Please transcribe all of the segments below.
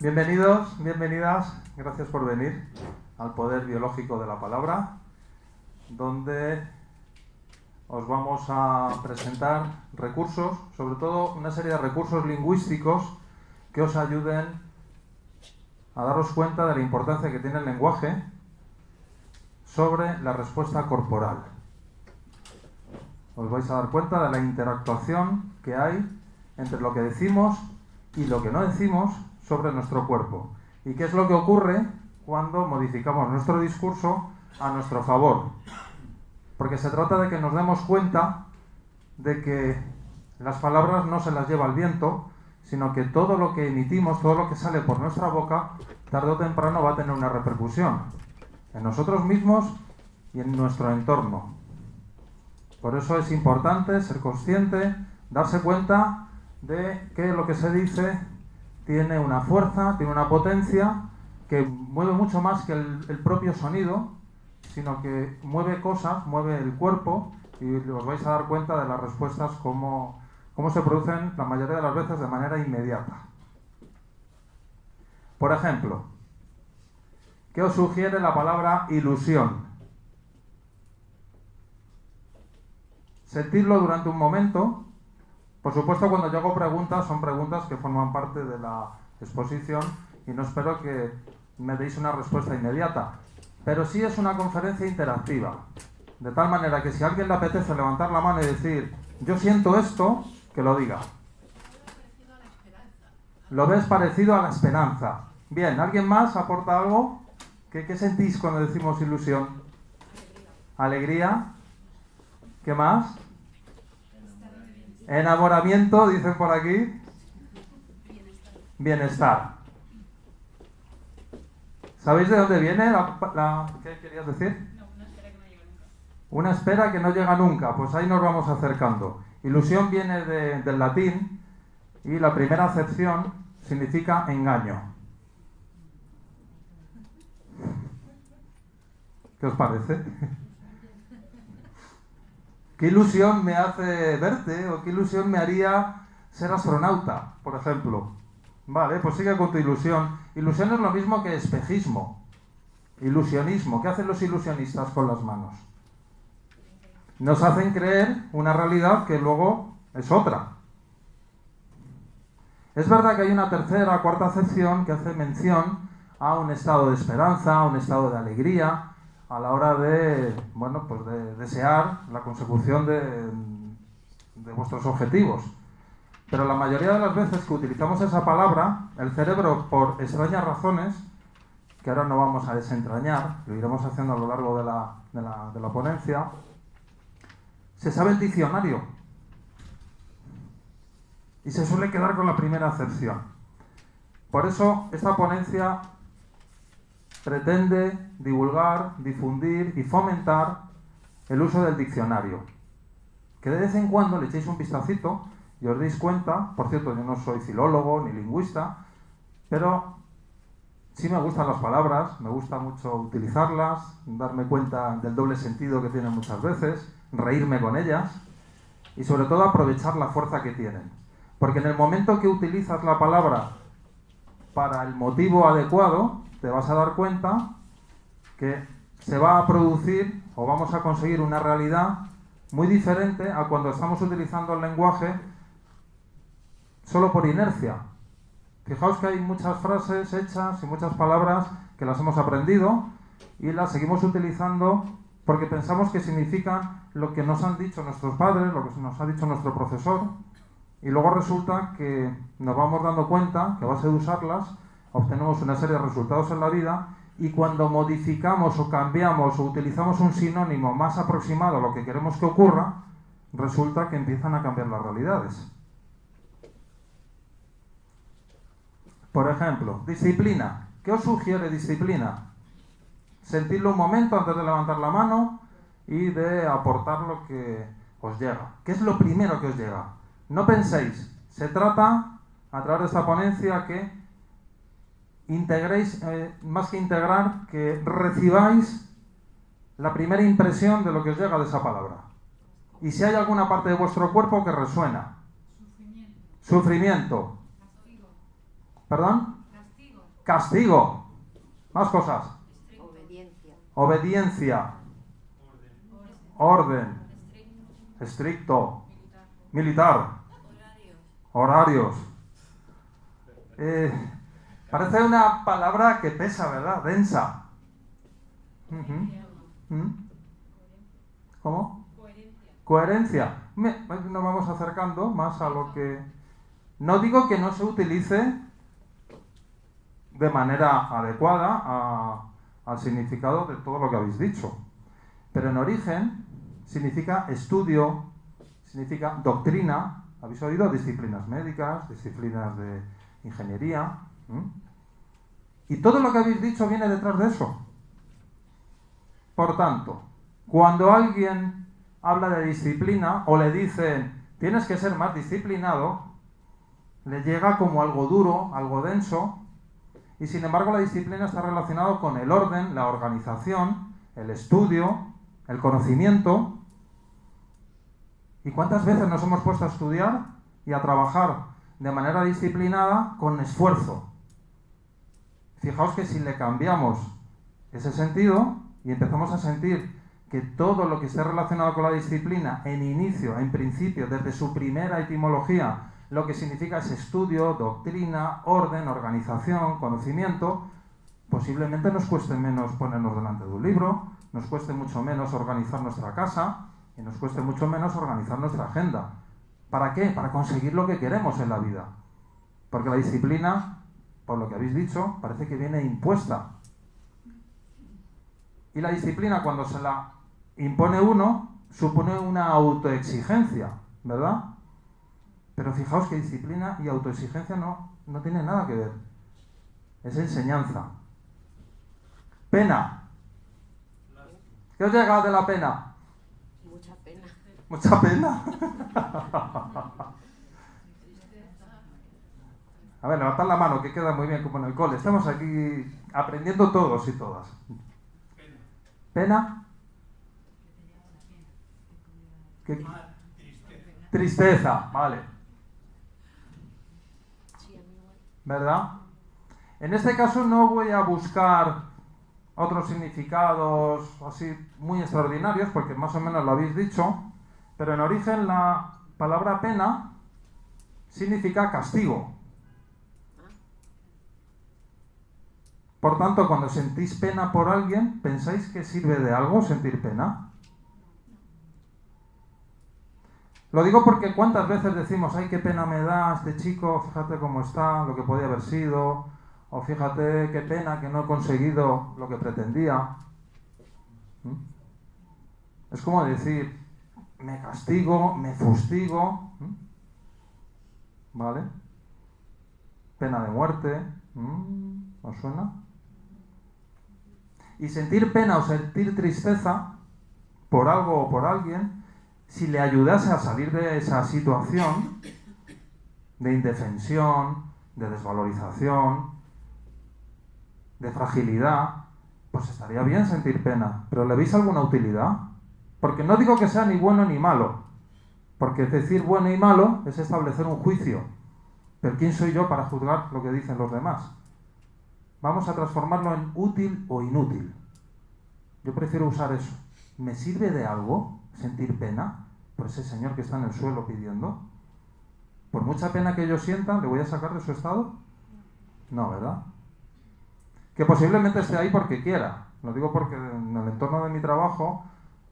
Bienvenidos, bienvenidas, gracias por venir al Poder Biológico de la Palabra, donde os vamos a presentar recursos, sobre todo una serie de recursos lingüísticos que os ayuden a daros cuenta de la importancia que tiene el lenguaje sobre la respuesta corporal. Os vais a dar cuenta de la interactuación que hay entre lo que decimos y lo que no decimos sobre nuestro cuerpo. ¿Y qué es lo que ocurre cuando modificamos nuestro discurso a nuestro favor? Porque se trata de que nos demos cuenta de que las palabras no se las lleva el viento, sino que todo lo que emitimos, todo lo que sale por nuestra boca, tarde o temprano va a tener una repercusión en nosotros mismos y en nuestro entorno. Por eso es importante ser consciente, darse cuenta de que lo que se dice tiene una fuerza, tiene una potencia que mueve mucho más que el propio sonido, sino que mueve cosas, mueve el cuerpo, y os vais a dar cuenta de las respuestas cómo se producen la mayoría de las veces de manera inmediata. Por ejemplo, ¿qué os sugiere la palabra ilusión? Sentirlo durante un momento. Por supuesto, cuando yo hago preguntas, son preguntas que forman parte de la exposición y no espero que me deis una respuesta inmediata. Pero sí es una conferencia interactiva, de tal manera que si a alguien le apetece levantar la mano y decir yo siento esto, que lo diga. ¿Lo ves parecido a la esperanza? Bien, ¿alguien más aporta algo? ¿Qué sentís cuando decimos ilusión? Alegría. ¿Qué más? Enamoramiento, dicen por aquí. Bienestar. ¿Sabéis de dónde viene ¿Qué querías decir? No, una espera que no llega nunca. Una espera que no llega nunca. Pues ahí nos vamos acercando. Ilusión viene del latín y la primera acepción significa engaño. ¿Qué os parece? ¿Qué ilusión me hace verte? ¿O qué ilusión me haría ser astronauta, por ejemplo? Vale, pues sigue con tu ilusión. Ilusión es lo mismo que espejismo. Ilusionismo. ¿Qué hacen los ilusionistas con las manos? Nos hacen creer una realidad que luego es otra. Es verdad que hay una tercera, cuarta acepción que hace mención a un estado de esperanza, a un estado de alegría, a la hora de desear la consecución de vuestros objetivos. Pero la mayoría de las veces que utilizamos esa palabra, el cerebro, por extrañas razones, que ahora no vamos a desentrañar, lo iremos haciendo a lo largo de la ponencia, se sabe el diccionario y se suele quedar con la primera acepción. Por eso esta ponencia pretende divulgar, difundir y fomentar el uso del diccionario. Que de vez en cuando le echéis un vistacito y os deis cuenta, por cierto, yo no soy filólogo ni lingüista, pero sí me gustan las palabras, me gusta mucho utilizarlas, darme cuenta del doble sentido que tienen muchas veces, reírme con ellas y sobre todo aprovechar la fuerza que tienen. Porque en el momento que utilizas la palabra para el motivo adecuado, te vas a dar cuenta que se va a producir o vamos a conseguir una realidad muy diferente a cuando estamos utilizando el lenguaje solo por inercia. Fijaos que hay muchas frases hechas y muchas palabras que las hemos aprendido y las seguimos utilizando porque pensamos que significan lo que nos han dicho nuestros padres, lo que nos ha dicho nuestro profesor, y luego resulta que nos vamos dando cuenta que a base de usarlas obtenemos una serie de resultados en la vida, y cuando modificamos o cambiamos o utilizamos un sinónimo más aproximado a lo que queremos que ocurra, resulta que empiezan a cambiar las realidades. Por ejemplo, disciplina. ¿Qué os sugiere disciplina? Sentirlo un momento antes de levantar la mano y de aportar lo que os llega. ¿Qué es lo primero que os llega? No penséis. Se trata, a través de esta ponencia, que integréis, más que integrar, que recibáis la primera impresión de lo que os llega de esa palabra. Y si hay alguna parte de vuestro cuerpo que resuena. Sufrimiento. Castigo. ¿Perdón? Castigo. Castigo. Más cosas. Obediencia. Orden. Estricto. Militar. Horarios. Parece una palabra que pesa, ¿verdad? Densa. ¿Cómo? Coherencia. Nos vamos acercando más a lo que... No digo que no se utilice de manera adecuada al significado de todo lo que habéis dicho. Pero en origen significa estudio, significa doctrina. ¿Habéis oído? Disciplinas médicas, disciplinas de ingeniería. Y todo lo que habéis dicho viene detrás de eso. Por tanto, cuando alguien habla de disciplina o le dicen tienes que ser más disciplinado, le llega como algo duro, algo denso, y sin embargo la disciplina está relacionada con el orden, la organización, el estudio, el conocimiento. ¿Y cuántas veces nos hemos puesto a estudiar y a trabajar de manera disciplinada con esfuerzo? Fijaos que si le cambiamos ese sentido y empezamos a sentir que todo lo que esté relacionado con la disciplina en inicio, en principio, desde su primera etimología, lo que significa es estudio, doctrina, orden, organización, conocimiento, posiblemente nos cueste menos ponernos delante de un libro, nos cueste mucho menos organizar nuestra casa y nos cueste mucho menos organizar nuestra agenda. ¿Para qué? Para conseguir lo que queremos en la vida. Porque la disciplina, por lo que habéis dicho, parece que viene impuesta. Y la disciplina, cuando se la impone uno, supone una autoexigencia, ¿verdad? Pero fijaos que disciplina y autoexigencia no tienen nada que ver. Es enseñanza. Pena. ¿Qué os llega de la pena? Mucha pena. ¿Mucha pena? A ver, levantad la mano, que queda muy bien como en el cole. Estamos aquí aprendiendo todos y todas. ¿Pena? ¿Qué? Tristeza, vale. ¿Verdad? En este caso no voy a buscar otros significados así muy extraordinarios, porque más o menos lo habéis dicho, pero en origen la palabra pena significa castigo. Por tanto, cuando sentís pena por alguien, ¿pensáis que sirve de algo sentir pena? Lo digo porque cuántas veces decimos, ay, qué pena me da este chico, fíjate cómo está, lo que podía haber sido, o fíjate qué pena que no he conseguido lo que pretendía. Es como decir, me castigo, me fustigo, ¿vale? Pena de muerte, ¿os suena? Y sentir pena o sentir tristeza por algo o por alguien, si le ayudase a salir de esa situación de indefensión, de desvalorización, de fragilidad, pues estaría bien sentir pena. ¿Pero le veis alguna utilidad? Porque no digo que sea ni bueno ni malo, porque decir bueno y malo es establecer un juicio. Pero ¿quién soy yo para juzgar lo que dicen los demás? Vamos a transformarlo en útil o inútil. Yo prefiero usar eso. ¿Me sirve de algo sentir pena por ese señor que está en el suelo pidiendo? ¿Por mucha pena que yo sienta, le voy a sacar de su estado? No, ¿verdad? Que posiblemente esté ahí porque quiera. Lo digo porque en el entorno de mi trabajo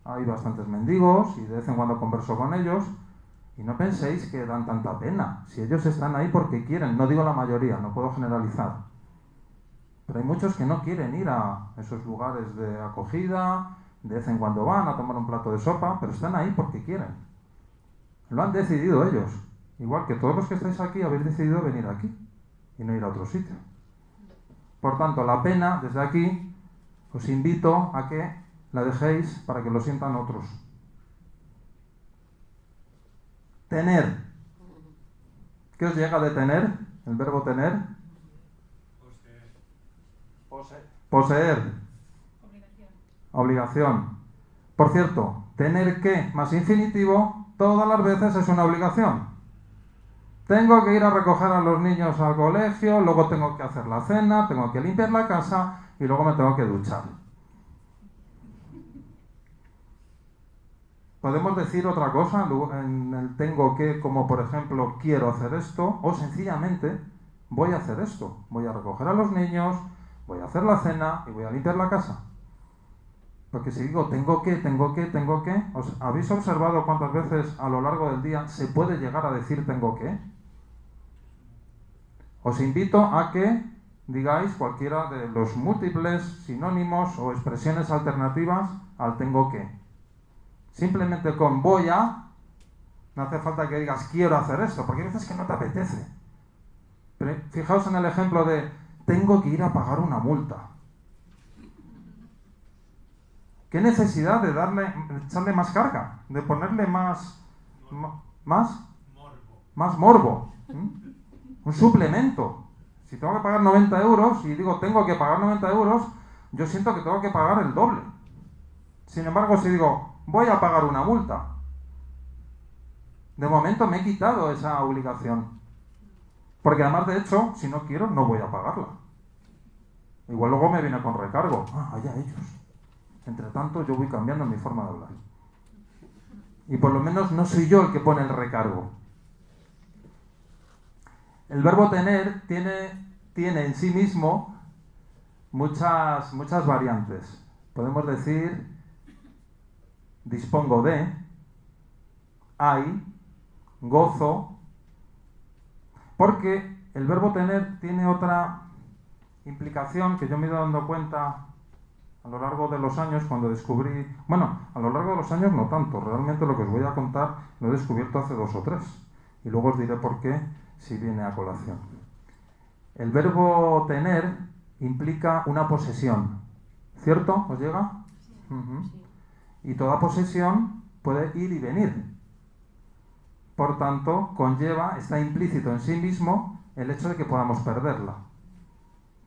hay bastantes mendigos y de vez en cuando converso con ellos y no penséis que dan tanta pena. Si ellos están ahí porque quieren, no digo la mayoría, no puedo generalizar. Pero hay muchos que no quieren ir a esos lugares de acogida, de vez en cuando van a tomar un plato de sopa, pero están ahí porque quieren. Lo han decidido ellos. Igual que todos los que estáis aquí habéis decidido venir aquí y no ir a otro sitio. Por tanto, la pena, desde aquí, os invito a que la dejéis para que lo sientan otros. Tener. ¿Qué os llega de tener? El verbo tener. Poseer. Obligación. Por cierto, tener que más infinitivo todas las veces es una obligación. Tengo que ir a recoger a los niños al colegio, luego tengo que hacer la cena, tengo que limpiar la casa y luego me tengo que duchar. Podemos decir otra cosa en el tengo que, como por ejemplo, quiero hacer esto, o sencillamente voy a hacer esto. Voy a recoger a los niños, voy a hacer la cena y voy a limpiar la casa. Porque si digo tengo que, ¿habéis observado cuántas veces a lo largo del día se puede llegar a decir tengo que? Os invito a que digáis cualquiera de los múltiples sinónimos o expresiones alternativas al tengo que. Simplemente con voy a, no hace falta que digas quiero hacer esto, porque hay veces que no te apetece. Pero fijaos en el ejemplo de tengo que ir a pagar una multa. ¿Qué necesidad de echarle más carga? De ponerle más morbo. Un suplemento. Si tengo que pagar 90 euros y digo tengo que pagar 90 euros, yo siento que tengo que pagar el doble. Sin embargo, si digo voy a pagar una multa, de momento me he quitado esa obligación. Porque además, de hecho, si no quiero, no voy a pagarla. Igual luego me viene con recargo. Allá ellos. Entre tanto, yo voy cambiando mi forma de hablar. Y por lo menos no soy yo el que pone el recargo. El verbo tener tiene en sí mismo muchas variantes. Podemos decir dispongo de, hay, gozo, porque el verbo tener tiene otra implicación que yo me he ido dando cuenta a lo largo de los años cuando descubrí, a lo largo de los años no tanto, realmente lo que os voy a contar lo he descubierto hace 2 o 3 y luego os diré por qué si viene a colación. El verbo tener implica una posesión, ¿cierto? ¿Os llega? Y toda posesión puede ir y venir. Por tanto, está implícito en sí mismo el hecho de que podamos perderla.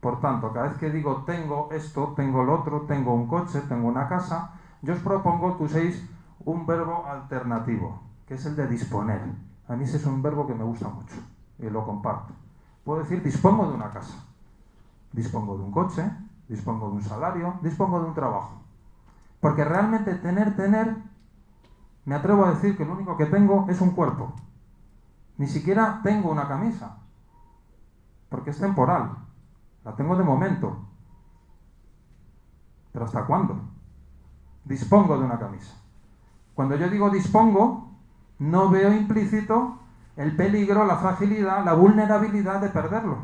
Por tanto, cada vez que digo tengo esto, tengo lo otro, tengo un coche, tengo una casa, yo os propongo que uséis un verbo alternativo, que es el de disponer. A mí ese es un verbo que me gusta mucho y lo comparto. Puedo decir dispongo de una casa, dispongo de un coche, dispongo de un salario, dispongo de un trabajo. Porque realmente tener, me atrevo a decir que lo único que tengo es un cuerpo. Ni siquiera tengo una camisa, porque es temporal. La tengo de momento. ¿Pero hasta cuándo? Dispongo de una camisa. Cuando yo digo dispongo, no veo implícito el peligro, la fragilidad, la vulnerabilidad de perderlo.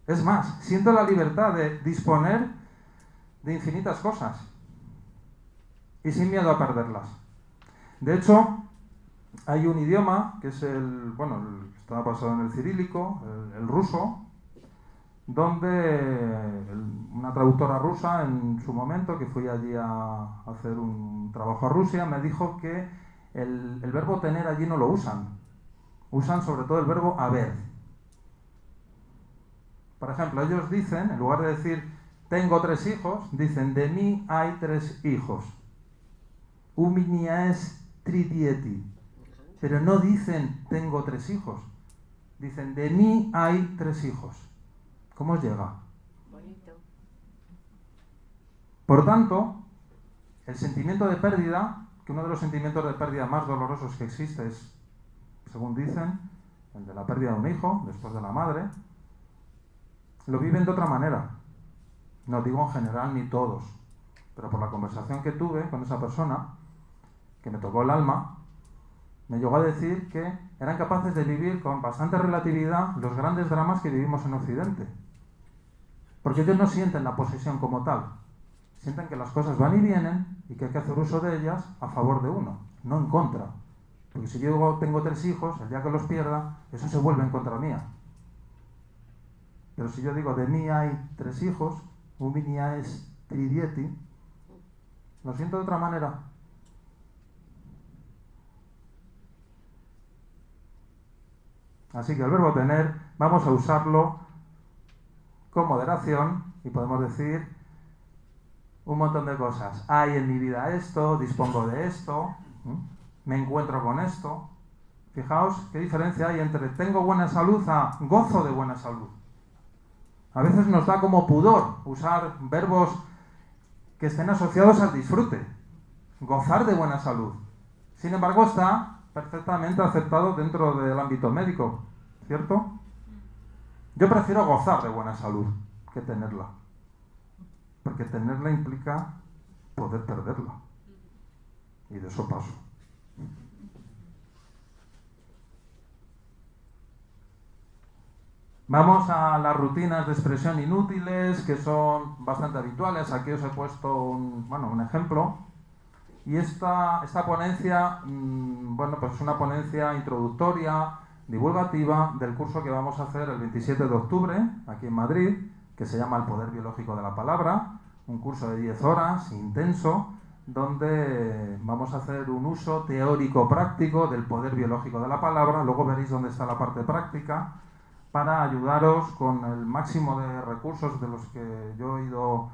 Es más, siento la libertad de disponer de infinitas cosas y sin miedo a perderlas. De hecho, hay un idioma que es está basado en el cirílico, el ruso, donde una traductora rusa en su momento, que fui allí a hacer un trabajo a Rusia, me dijo que el verbo tener allí no lo usan. Usan sobre todo el verbo haber. Por ejemplo, ellos dicen, en lugar de decir tengo 3 hijos, dicen de mí hay 3 hijos. U miniae tridieti. Pero no dicen tengo 3 hijos. Dicen de mí hay 3 hijos. ¿Cómo os llega? Bonito. Por tanto, el sentimiento de pérdida, que uno de los sentimientos de pérdida más dolorosos que existe es, según dicen, el de la pérdida de un hijo, después de la madre, lo viven de otra manera. No digo en general ni todos, pero por la conversación que tuve con esa persona, que me tocó el alma, me llegó a decir que eran capaces de vivir con bastante relatividad los grandes dramas que vivimos en Occidente. Porque ellos no sienten la posesión como tal. Sienten que las cosas van y vienen y que hay que hacer uso de ellas a favor de uno, no en contra. Porque si yo tengo 3 hijos, el día que los pierda, eso se vuelve en contra mía. Pero si yo digo de mí hay 3 hijos, uminia es tridieti, lo siento de otra manera. Así que el verbo tener vamos a usarlo con moderación y podemos decir un montón de cosas. Hay en mi vida esto, dispongo de esto. me encuentro con esto. Fijaos qué diferencia hay entre tengo buena salud a gozo de buena salud. A veces nos da como pudor usar verbos que estén asociados al disfrute. Gozar de buena salud. Sin embargo, está perfectamente aceptado dentro del ámbito médico, ¿cierto? Yo prefiero gozar de buena salud que tenerla. Porque tenerla implica poder perderla. Y de eso paso. Vamos a las rutinas de expresión inútiles, que son bastante habituales. Aquí os he puesto un ejemplo. Y esta ponencia, pues es una ponencia introductoria, divulgativa, del curso que vamos a hacer el 27 de octubre, aquí en Madrid, que se llama El Poder Biológico de la Palabra, un curso de 10 horas, intenso, donde vamos a hacer un uso teórico-práctico del poder biológico de la palabra. Luego veréis dónde está la parte práctica, para ayudaros con el máximo de recursos de los que yo he ido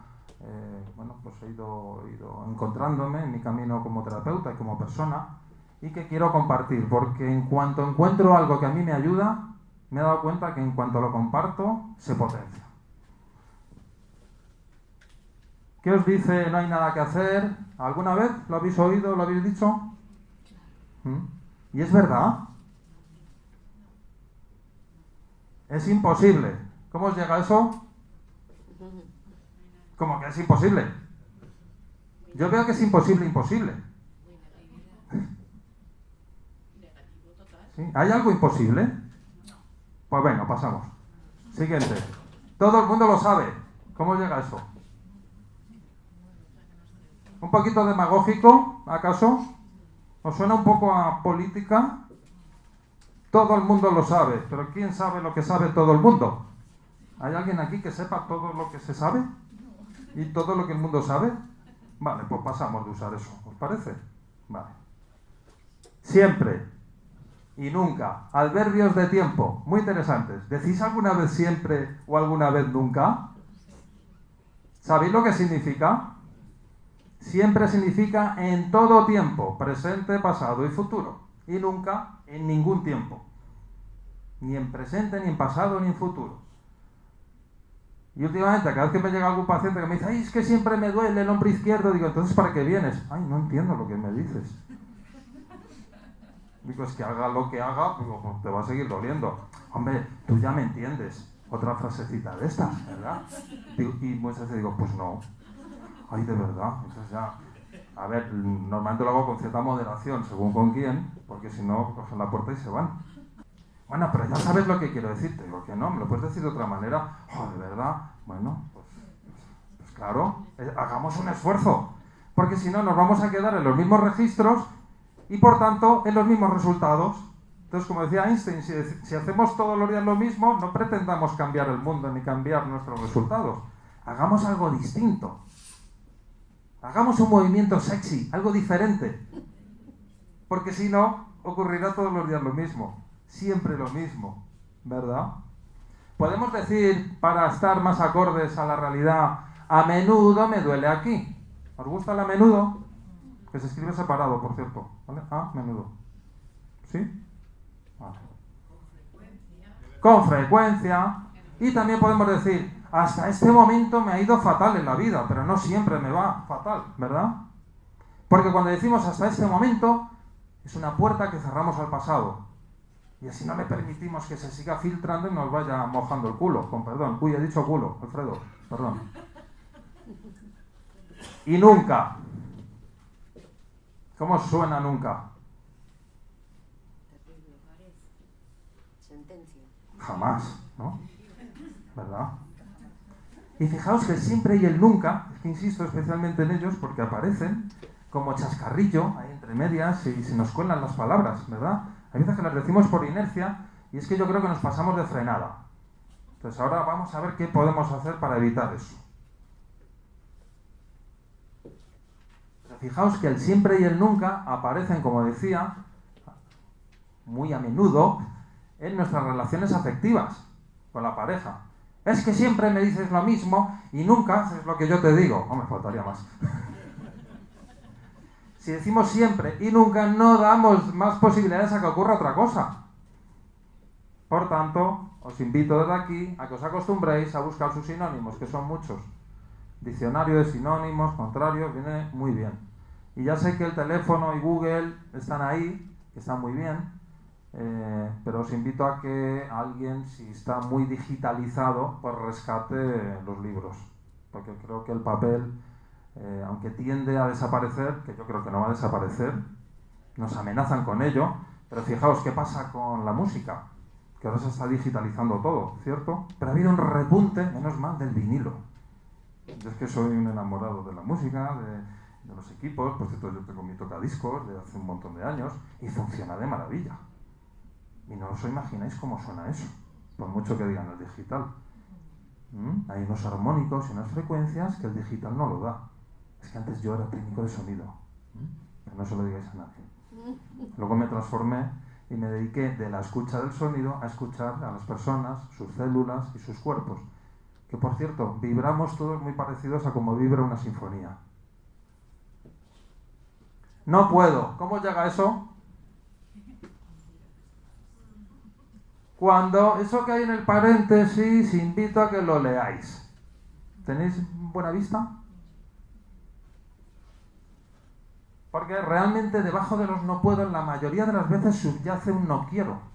encontrándome en mi camino como terapeuta y como persona, y que quiero compartir, porque en cuanto encuentro algo que a mí me ayuda, me he dado cuenta que en cuanto lo comparto, se potencia. ¿Qué os dice no hay nada que hacer? ¿Alguna vez lo habéis oído, lo habéis dicho? ¿Y es verdad? Es imposible. ¿Cómo os llega eso? ¿Cómo que es imposible? Yo veo que es imposible. ¿Sí? ¿Hay algo imposible? Pues venga, pasamos. Siguiente. Todo el mundo lo sabe. ¿Cómo llega eso? ¿Un poquito demagógico, acaso? ¿Os suena un poco a política? Todo el mundo lo sabe, pero ¿quién sabe lo que sabe todo el mundo? ¿Hay alguien aquí que sepa todo lo que se sabe? ¿Y todo lo que el mundo sabe? Vale, pues pasamos de usar eso, ¿os parece? Vale. Siempre y nunca. Adverbios de tiempo, muy interesantes. ¿Decís alguna vez siempre o alguna vez nunca? ¿Sabéis lo que significa? Siempre significa en todo tiempo, presente, pasado y futuro. Y nunca en ningún tiempo. Ni en presente, ni en pasado, ni en futuro. Y últimamente, cada vez que me llega algún paciente que me dice, ay, es que siempre me duele el hombro izquierdo, digo, entonces ¿para qué vienes? Ay, no entiendo lo que me dices. Digo, es que haga lo que haga, digo, te va a seguir doliendo. Hombre, tú ya me entiendes. Otra frasecita de estas, ¿verdad? Y muchas veces digo, pues no. Ay, de verdad. Entonces ya, a ver, normalmente lo hago con cierta moderación, según con quién, porque si no, cogen la puerta y se van. Bueno, pero ya sabes lo que quiero decirte. Digo, que no, me lo puedes decir de otra manera. Oh, de verdad. Bueno, pues claro, hagamos un esfuerzo. Porque si no, nos vamos a quedar en los mismos registros y, por tanto, en los mismos resultados. Entonces, como decía Einstein, si hacemos todos los días lo mismo, no pretendamos cambiar el mundo ni cambiar nuestros resultados. Hagamos algo distinto. Hagamos un movimiento sexy, algo diferente. Porque si no, ocurrirá todos los días lo mismo. Siempre lo mismo, ¿verdad? Podemos decir, para estar más acordes a la realidad, a menudo me duele aquí. ¿Os gusta el a menudo? Que se escribe separado, por cierto. ¿Vale? A menudo. ¿Sí? Vale. Con frecuencia. Y también podemos decir, hasta este momento me ha ido fatal en la vida, pero no siempre me va fatal, ¿verdad? Porque cuando decimos hasta este momento, es una puerta que cerramos al pasado. Y así no le permitimos que se siga filtrando y nos vaya mojando el culo, con perdón. Uy, he dicho culo, Alfredo, perdón. Y nunca. ¿Cómo suena nunca? Sentencia. Jamás, ¿no? ¿Verdad? Y fijaos que el siempre y el nunca, es que insisto especialmente en ellos porque aparecen como chascarrillo, ahí entre medias, y se nos cuelan las palabras, ¿verdad? Hay veces que las decimos por inercia y es que yo creo que nos pasamos de frenada. Entonces ahora vamos a ver qué podemos hacer para evitar eso. Pero fijaos que el siempre y el nunca aparecen, como decía, muy a menudo en nuestras relaciones afectivas con la pareja. Es que siempre me dices lo mismo y nunca haces lo que yo te digo. No me faltaría más. Si decimos siempre y nunca, no damos más posibilidades a que ocurra otra cosa. Por tanto, os invito desde aquí a que os acostumbréis a buscar sus sinónimos, que son muchos. Diccionario de sinónimos, contrarios, viene muy bien. Y ya sé que el teléfono y Google están ahí, que están muy bien, pero os invito a que alguien, si está muy digitalizado, pues rescate los libros. Porque creo que el papel, aunque tiende a desaparecer, que yo creo que no va a desaparecer, nos amenazan con ello, pero fijaos qué pasa con la música, que ahora se está digitalizando todo, ¿cierto? Pero ha habido un repunte, menos mal, del vinilo. Yo es que soy un enamorado de la música, de los equipos. Por cierto, yo tengo mi tocadiscos de hace un montón de años y funciona de maravilla. Y no os imagináis cómo suena eso, por mucho que digan el digital. Hay unos armónicos y unas frecuencias que el digital no lo da. Es que antes yo era técnico de sonido, pero no se lo digáis a nadie. Luego me transformé y me dediqué de la escucha del sonido a escuchar a las personas, sus células y sus cuerpos. Que por cierto, vibramos todos muy parecidos a como vibra una sinfonía. No puedo. ¿Cómo llega eso? Cuando eso que hay en el paréntesis, invito a que lo leáis. ¿Tenéis buena vista? Porque realmente debajo de los no puedo, la mayoría de las veces subyace un no quiero.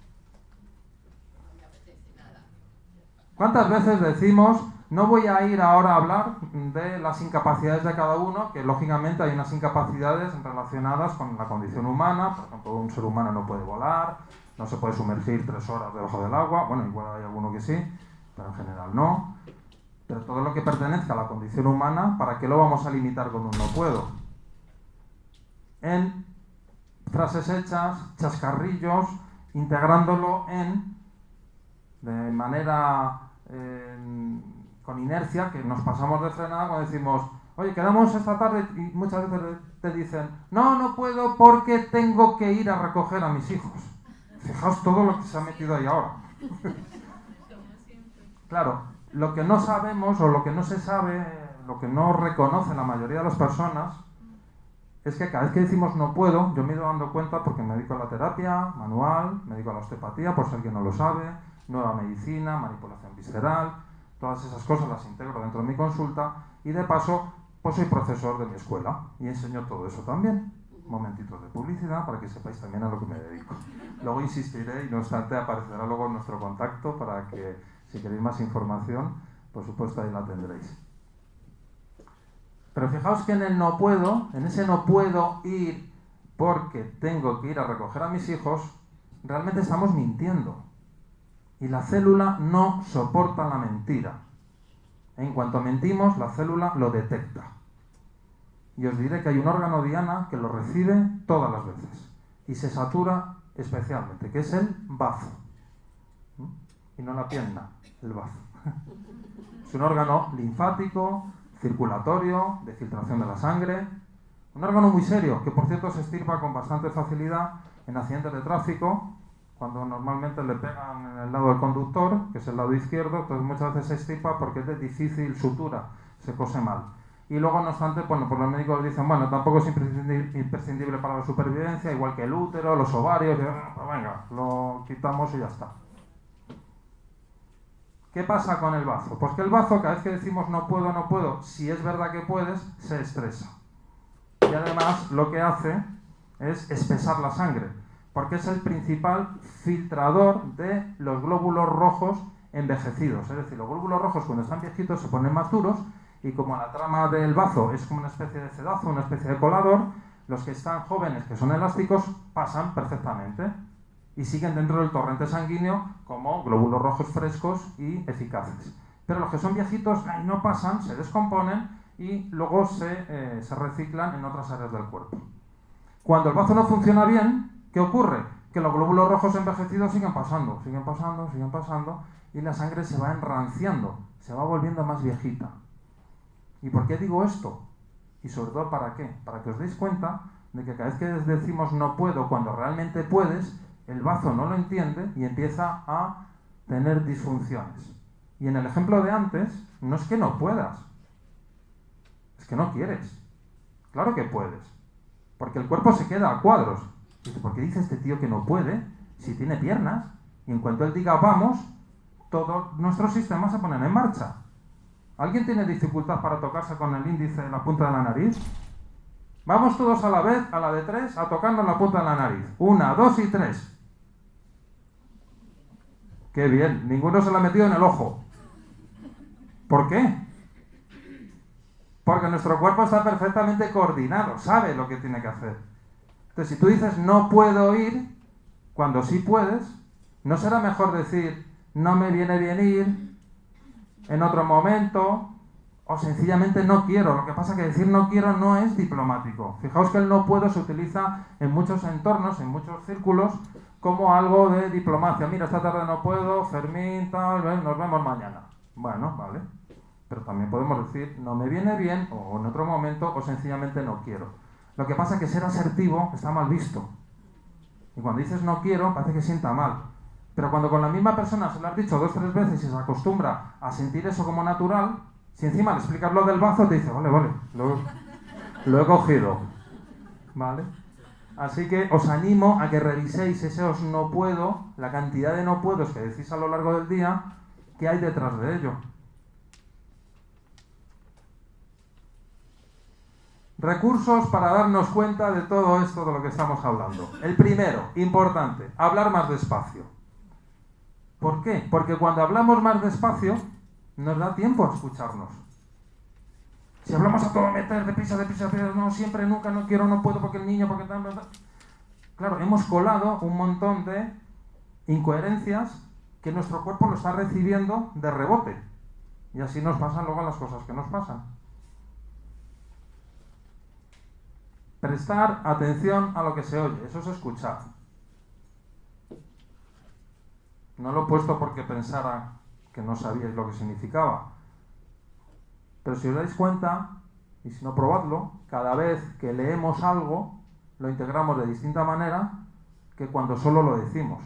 ¿Cuántas veces decimos, no voy a ir ahora a hablar de las incapacidades de cada uno, que lógicamente hay unas incapacidades relacionadas con la condición humana? Por ejemplo, un ser humano no puede volar, no se puede sumergir 3 horas debajo del agua, bueno, igual hay alguno que sí, pero en general no. Pero todo lo que pertenezca a la condición humana, ¿para qué lo vamos a limitar con un no puedo? En frases hechas, chascarrillos, integrándolo de manera con inercia, que nos pasamos de frenada cuando decimos, oye, quedamos esta tarde, y muchas veces te dicen, no puedo porque tengo que ir a recoger a mis hijos. Fijaos todo lo que se ha metido ahí ahora. Claro, lo que no sabemos o lo que no se sabe, lo que no reconoce la mayoría de las personas, es que cada vez que decimos no puedo, yo me he ido dando cuenta porque me dedico a la terapia manual, me dedico a la osteopatía, por si alguien no lo sabe, nueva medicina, manipulación visceral, todas esas cosas las integro dentro de mi consulta y de paso pues soy profesor de mi escuela y enseño todo eso también. Momentitos de publicidad para que sepáis también a lo que me dedico. Luego insistiré y no obstante aparecerá luego nuestro contacto para que si queréis más información, por supuesto ahí la tendréis. Pero fijaos que en el no puedo, en ese no puedo ir porque tengo que ir a recoger a mis hijos, realmente estamos mintiendo. Y la célula no soporta la mentira. En cuanto mentimos, la célula lo detecta. Y os diré que hay un órgano diana que lo recibe todas las veces. Y se satura especialmente, que es el bazo. Y no la pierna, el bazo. Es un órgano linfático, circulatorio, de filtración de la sangre. Un órgano muy serio, que por cierto se extirpa con bastante facilidad en accidentes de tráfico, cuando normalmente le pegan en el lado del conductor, que es el lado izquierdo, entonces muchas veces se extirpa porque es de difícil sutura, se cose mal. Y luego, no obstante, bueno, pues los médicos dicen, bueno, tampoco es imprescindible para la supervivencia, igual que el útero, los ovarios, pues venga, lo quitamos y ya está. ¿Qué pasa con el bazo? Pues que el bazo, cada vez que decimos no puedo, si es verdad que puedes, se estresa. Y además lo que hace es espesar la sangre, porque es el principal filtrador de los glóbulos rojos envejecidos. Es decir, los glóbulos rojos cuando están viejitos se ponen más duros y como la trama del bazo es como una especie de cedazo, una especie de colador, los que están jóvenes, que son elásticos, pasan perfectamente y siguen dentro del torrente sanguíneo como glóbulos rojos frescos y eficaces. Pero los que son viejitos no pasan, se descomponen y luego se reciclan en otras áreas del cuerpo. Cuando el bazo no funciona bien, ¿qué ocurre? Que los glóbulos rojos envejecidos siguen pasando y la sangre se va enranciando, se va volviendo más viejita. ¿Y por qué digo esto? Y sobre todo, ¿para qué? Para que os deis cuenta de que cada vez que decimos no puedo cuando realmente puedes, el bazo no lo entiende y empieza a tener disfunciones. Y en el ejemplo de antes, no es que no puedas, es que no quieres. Claro que puedes. Porque el cuerpo se queda a cuadros. Dice, ¿por qué dice este tío que no puede si tiene piernas? Y en cuanto él diga vamos, todos nuestros sistemas se ponen en marcha. ¿Alguien tiene dificultad para tocarse con el índice en la punta de la nariz? Vamos todos a la vez, a la de 3, a tocarnos la punta de la nariz. 1, 2 y 3. ¡Qué bien! Ninguno se la ha metido en el ojo. ¿Por qué? Porque nuestro cuerpo está perfectamente coordinado, sabe lo que tiene que hacer. Entonces, si tú dices no puedo ir, cuando sí puedes, ¿no será mejor decir no me viene bien ir en otro momento? O sencillamente no quiero. Lo que pasa es que decir no quiero no es diplomático. Fijaos que el no puedo se utiliza en muchos entornos, en muchos círculos, como algo de diplomacia. Mira, esta tarde no puedo, Fermín, tal, nos vemos mañana. Bueno, vale. Pero también podemos decir no me viene bien, o en otro momento, o sencillamente no quiero. Lo que pasa es que ser asertivo está mal visto. Y cuando dices no quiero, parece que sienta mal. Pero cuando con la misma persona se lo has dicho 2 o 3 veces y se acostumbra a sentir eso como natural, si encima le explicas lo del bazo, te dice, vale, lo he cogido. ¿Vale? Así que os animo a que reviséis ese os no puedo, la cantidad de no puedos que decís a lo largo del día, qué hay detrás de ello. Recursos para darnos cuenta de todo esto de lo que estamos hablando. El primero, importante, hablar más despacio. ¿Por qué? Porque cuando hablamos más despacio, nos da tiempo a escucharnos. Si hablamos a todo meter, deprisa, no, siempre, nunca, no quiero, no puedo, porque el niño, porque tal. Claro, hemos colado un montón de incoherencias que nuestro cuerpo lo está recibiendo de rebote. Y así nos pasan luego las cosas que nos pasan. Prestar atención a lo que se oye, eso es escuchar. No lo he puesto porque pensara que no sabíais lo que significaba. Pero si os dais cuenta, y si no probadlo, cada vez que leemos algo, lo integramos de distinta manera que cuando solo lo decimos.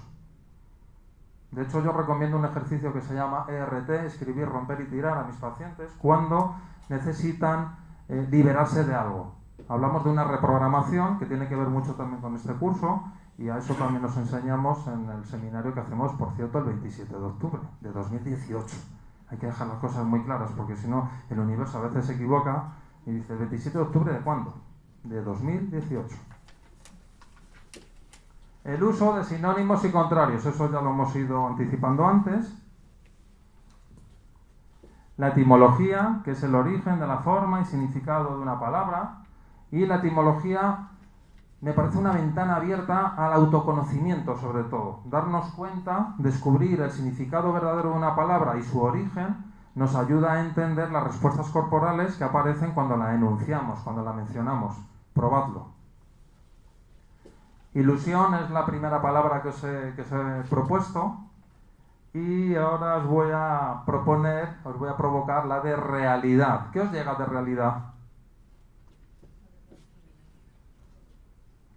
De hecho, yo recomiendo un ejercicio que se llama ERT, escribir, romper y tirar, a mis pacientes, cuando necesitan liberarse de algo. Hablamos de una reprogramación que tiene que ver mucho también con este curso, y a eso también nos enseñamos en el seminario que hacemos, por cierto, el 27 de octubre de 2018. Hay que dejar las cosas muy claras, porque si no, el universo a veces se equivoca y dice, ¿el 27 de octubre de cuándo? De 2018. El uso de sinónimos y contrarios, eso ya lo hemos ido anticipando antes. La etimología, que es el origen de la forma y significado de una palabra. Y la etimología me parece una ventana abierta al autoconocimiento, sobre todo. Darnos cuenta, descubrir el significado verdadero de una palabra y su origen, nos ayuda a entender las respuestas corporales que aparecen cuando la enunciamos, cuando la mencionamos. Probadlo. Ilusión es la primera palabra que os he propuesto. Y ahora os voy a proponer, os voy a provocar la de realidad. ¿Qué os llega de realidad?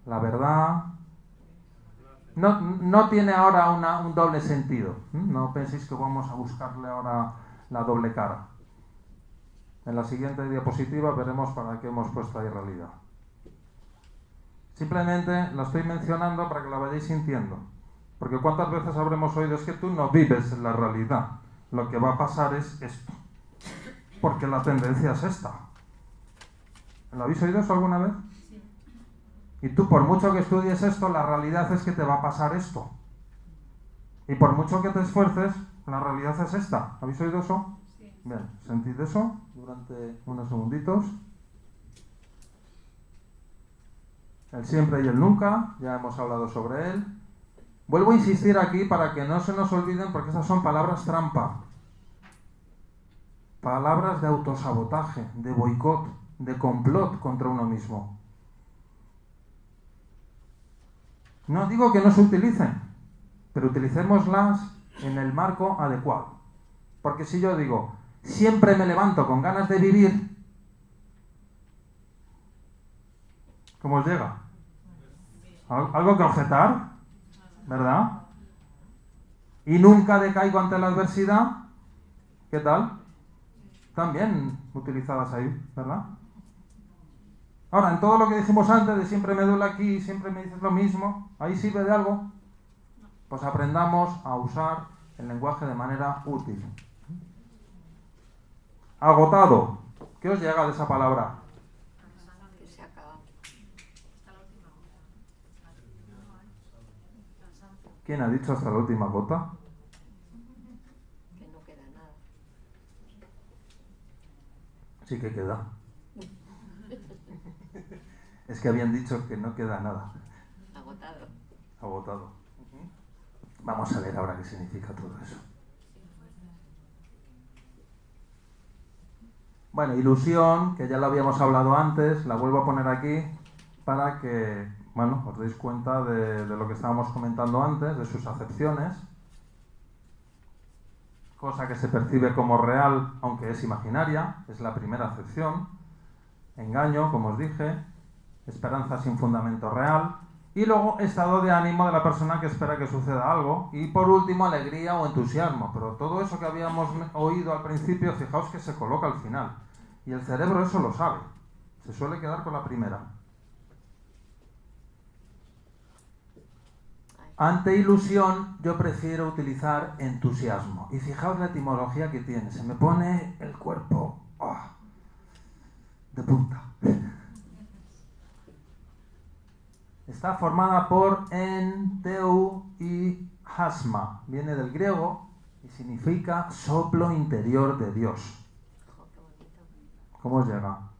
La verdad no tiene ahora un doble sentido. No penséis que vamos a buscarle ahora la doble cara. En la siguiente diapositiva veremos para qué hemos puesto ahí realidad. Simplemente la estoy mencionando para que la vayáis sintiendo. Porque cuántas veces habremos oído, es que tú no vives la realidad. Lo que va a pasar es esto. Porque la tendencia es esta. ¿Lo habéis oído eso alguna vez? Y tú, por mucho que estudies esto, la realidad es que te va a pasar esto. Y por mucho que te esfuerces, la realidad es esta. ¿Habéis oído eso? Sí. Bien, sentid eso durante unos segunditos. El siempre y el nunca, ya hemos hablado sobre él. Vuelvo a insistir aquí para que no se nos olviden, porque estas son palabras trampa. Palabras de autosabotaje, de boicot, de complot contra uno mismo. No digo que no se utilicen, pero utilicémoslas en el marco adecuado. Porque si yo digo, siempre me levanto con ganas de vivir, ¿cómo os llega? ¿Algo que objetar? ¿Verdad? Y nunca decaigo ante la adversidad, ¿qué tal? También utilizadas ahí, ¿verdad? Ahora, en todo lo que dijimos antes, de siempre me duele aquí, siempre me dices lo mismo, ¿ahí sirve de algo? Pues aprendamos a usar el lenguaje de manera útil. Agotado. ¿Qué os llega de esa palabra? Que se acaba. ¿Quién ha dicho hasta la última gota? Que no queda nada. Sí que queda. Es que habían dicho que no queda nada. Agotado. Agotado. Vamos a ver ahora qué significa todo eso. Bueno, ilusión, que ya lo habíamos hablado antes, la vuelvo a poner aquí para que, bueno, os deis cuenta de lo que estábamos comentando antes, de sus acepciones. Cosa que se percibe como real, aunque es imaginaria, es la primera acepción. Engaño, como os dije, esperanza sin fundamento real. Y luego, estado de ánimo de la persona que espera que suceda algo. Y por último, alegría o entusiasmo. Pero todo eso que habíamos oído al principio, fijaos que se coloca al final. Y el cerebro eso lo sabe. Se suele quedar con la primera. Ante ilusión, yo prefiero utilizar entusiasmo. Y fijaos la etimología que tiene. Se me pone el cuerpo de punta. Está formada por en, teu y hasma. Viene del griego y significa soplo interior de Dios. ¿Cómo os llega?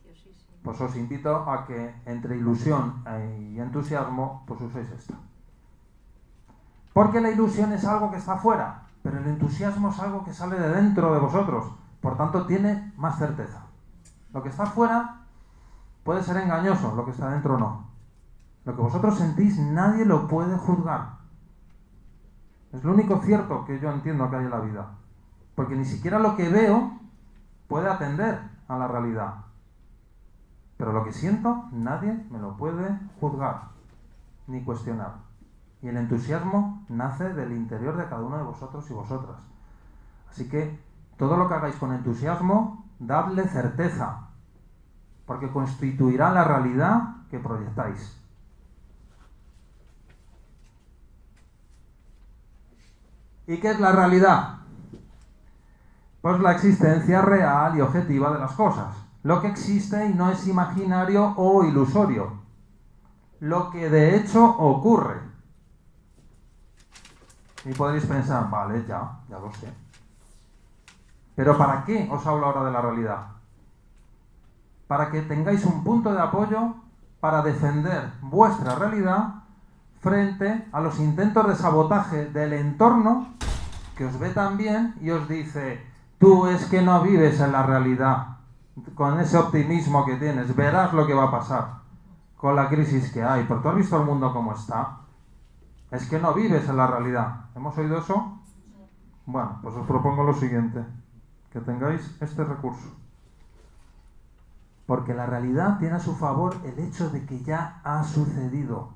Preciosísimo. Pues os invito a que entre ilusión y entusiasmo pues uséis esto. Porque la ilusión es algo que está fuera, pero el entusiasmo es algo que sale de dentro de vosotros. Por tanto, tiene más certeza. Lo que está fuera puede ser engañoso, lo que está dentro no. Lo que vosotros sentís nadie lo puede juzgar. Es lo único cierto que yo entiendo que hay en la vida. Porque ni siquiera lo que veo puede atender a la realidad. Pero lo que siento nadie me lo puede juzgar ni cuestionar. Y el entusiasmo nace del interior de cada uno de vosotros y vosotras. Así que todo lo que hagáis con entusiasmo, dadle certeza, porque constituirá la realidad que proyectáis. ¿Y qué es la realidad? Pues la existencia real y objetiva de las cosas. Lo que existe y no es imaginario o ilusorio. Lo que de hecho ocurre. Y podréis pensar, vale, ya lo sé. Pero ¿para qué os hablo ahora de la realidad? Para que tengáis un punto de apoyo para defender vuestra realidad frente a los intentos de sabotaje del entorno que os ve tan bien y os dice, tú es que no vives en la realidad, con ese optimismo que tienes, verás lo que va a pasar con la crisis que hay, porque tú has visto el mundo como está. Es que no vives en la realidad. ¿Hemos oído eso? Bueno, pues os propongo lo siguiente, que tengáis este recurso. Porque la realidad tiene a su favor el hecho de que ya ha sucedido.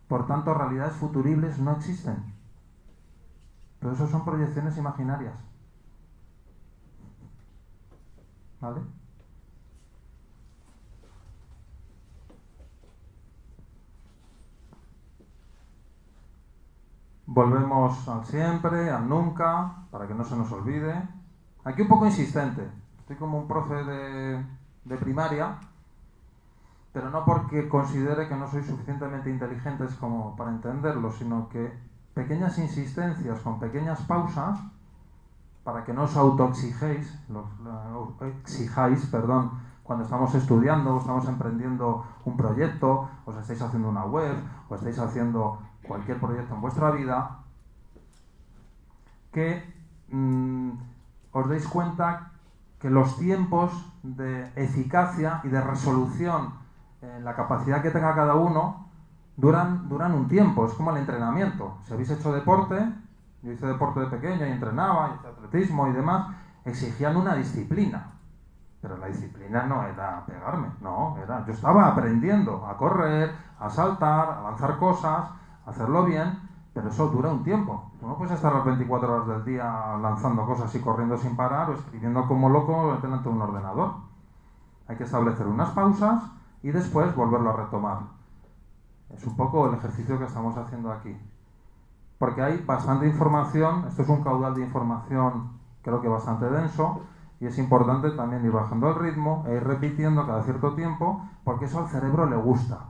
Por tanto, realidades futuribles no existen. Pero eso son proyecciones imaginarias. ¿Vale? Volvemos al siempre, al nunca, para que no se nos olvide. Aquí un poco insistente. Estoy como un profe de primaria, pero no porque considere que no sois suficientemente inteligentes como para entenderlo, sino que pequeñas insistencias con pequeñas pausas, para que no os autoexijáis, cuando estamos estudiando o estamos emprendiendo un proyecto, os estáis haciendo una web, o estáis haciendo cualquier proyecto en vuestra vida, que os deis cuenta que los tiempos de eficacia y de resolución en la capacidad que tenga cada uno duran un tiempo, es como el entrenamiento. Si habéis hecho deporte, yo hice deporte de pequeño y entrenaba, hice atletismo y demás, exigían una disciplina. Pero la disciplina no era pegarme, no, yo estaba aprendiendo a correr, a saltar, a lanzar cosas, a hacerlo bien, pero eso dura un tiempo. Tú no puedes estar las 24 horas del día lanzando cosas y corriendo sin parar o escribiendo como loco delante de un ordenador. Hay que establecer unas pausas y después volverlo a retomar. Es un poco el ejercicio que estamos haciendo aquí. Porque hay bastante información, esto es un caudal de información creo que bastante denso, y es importante también ir bajando el ritmo e ir repitiendo cada cierto tiempo, porque eso al cerebro le gusta.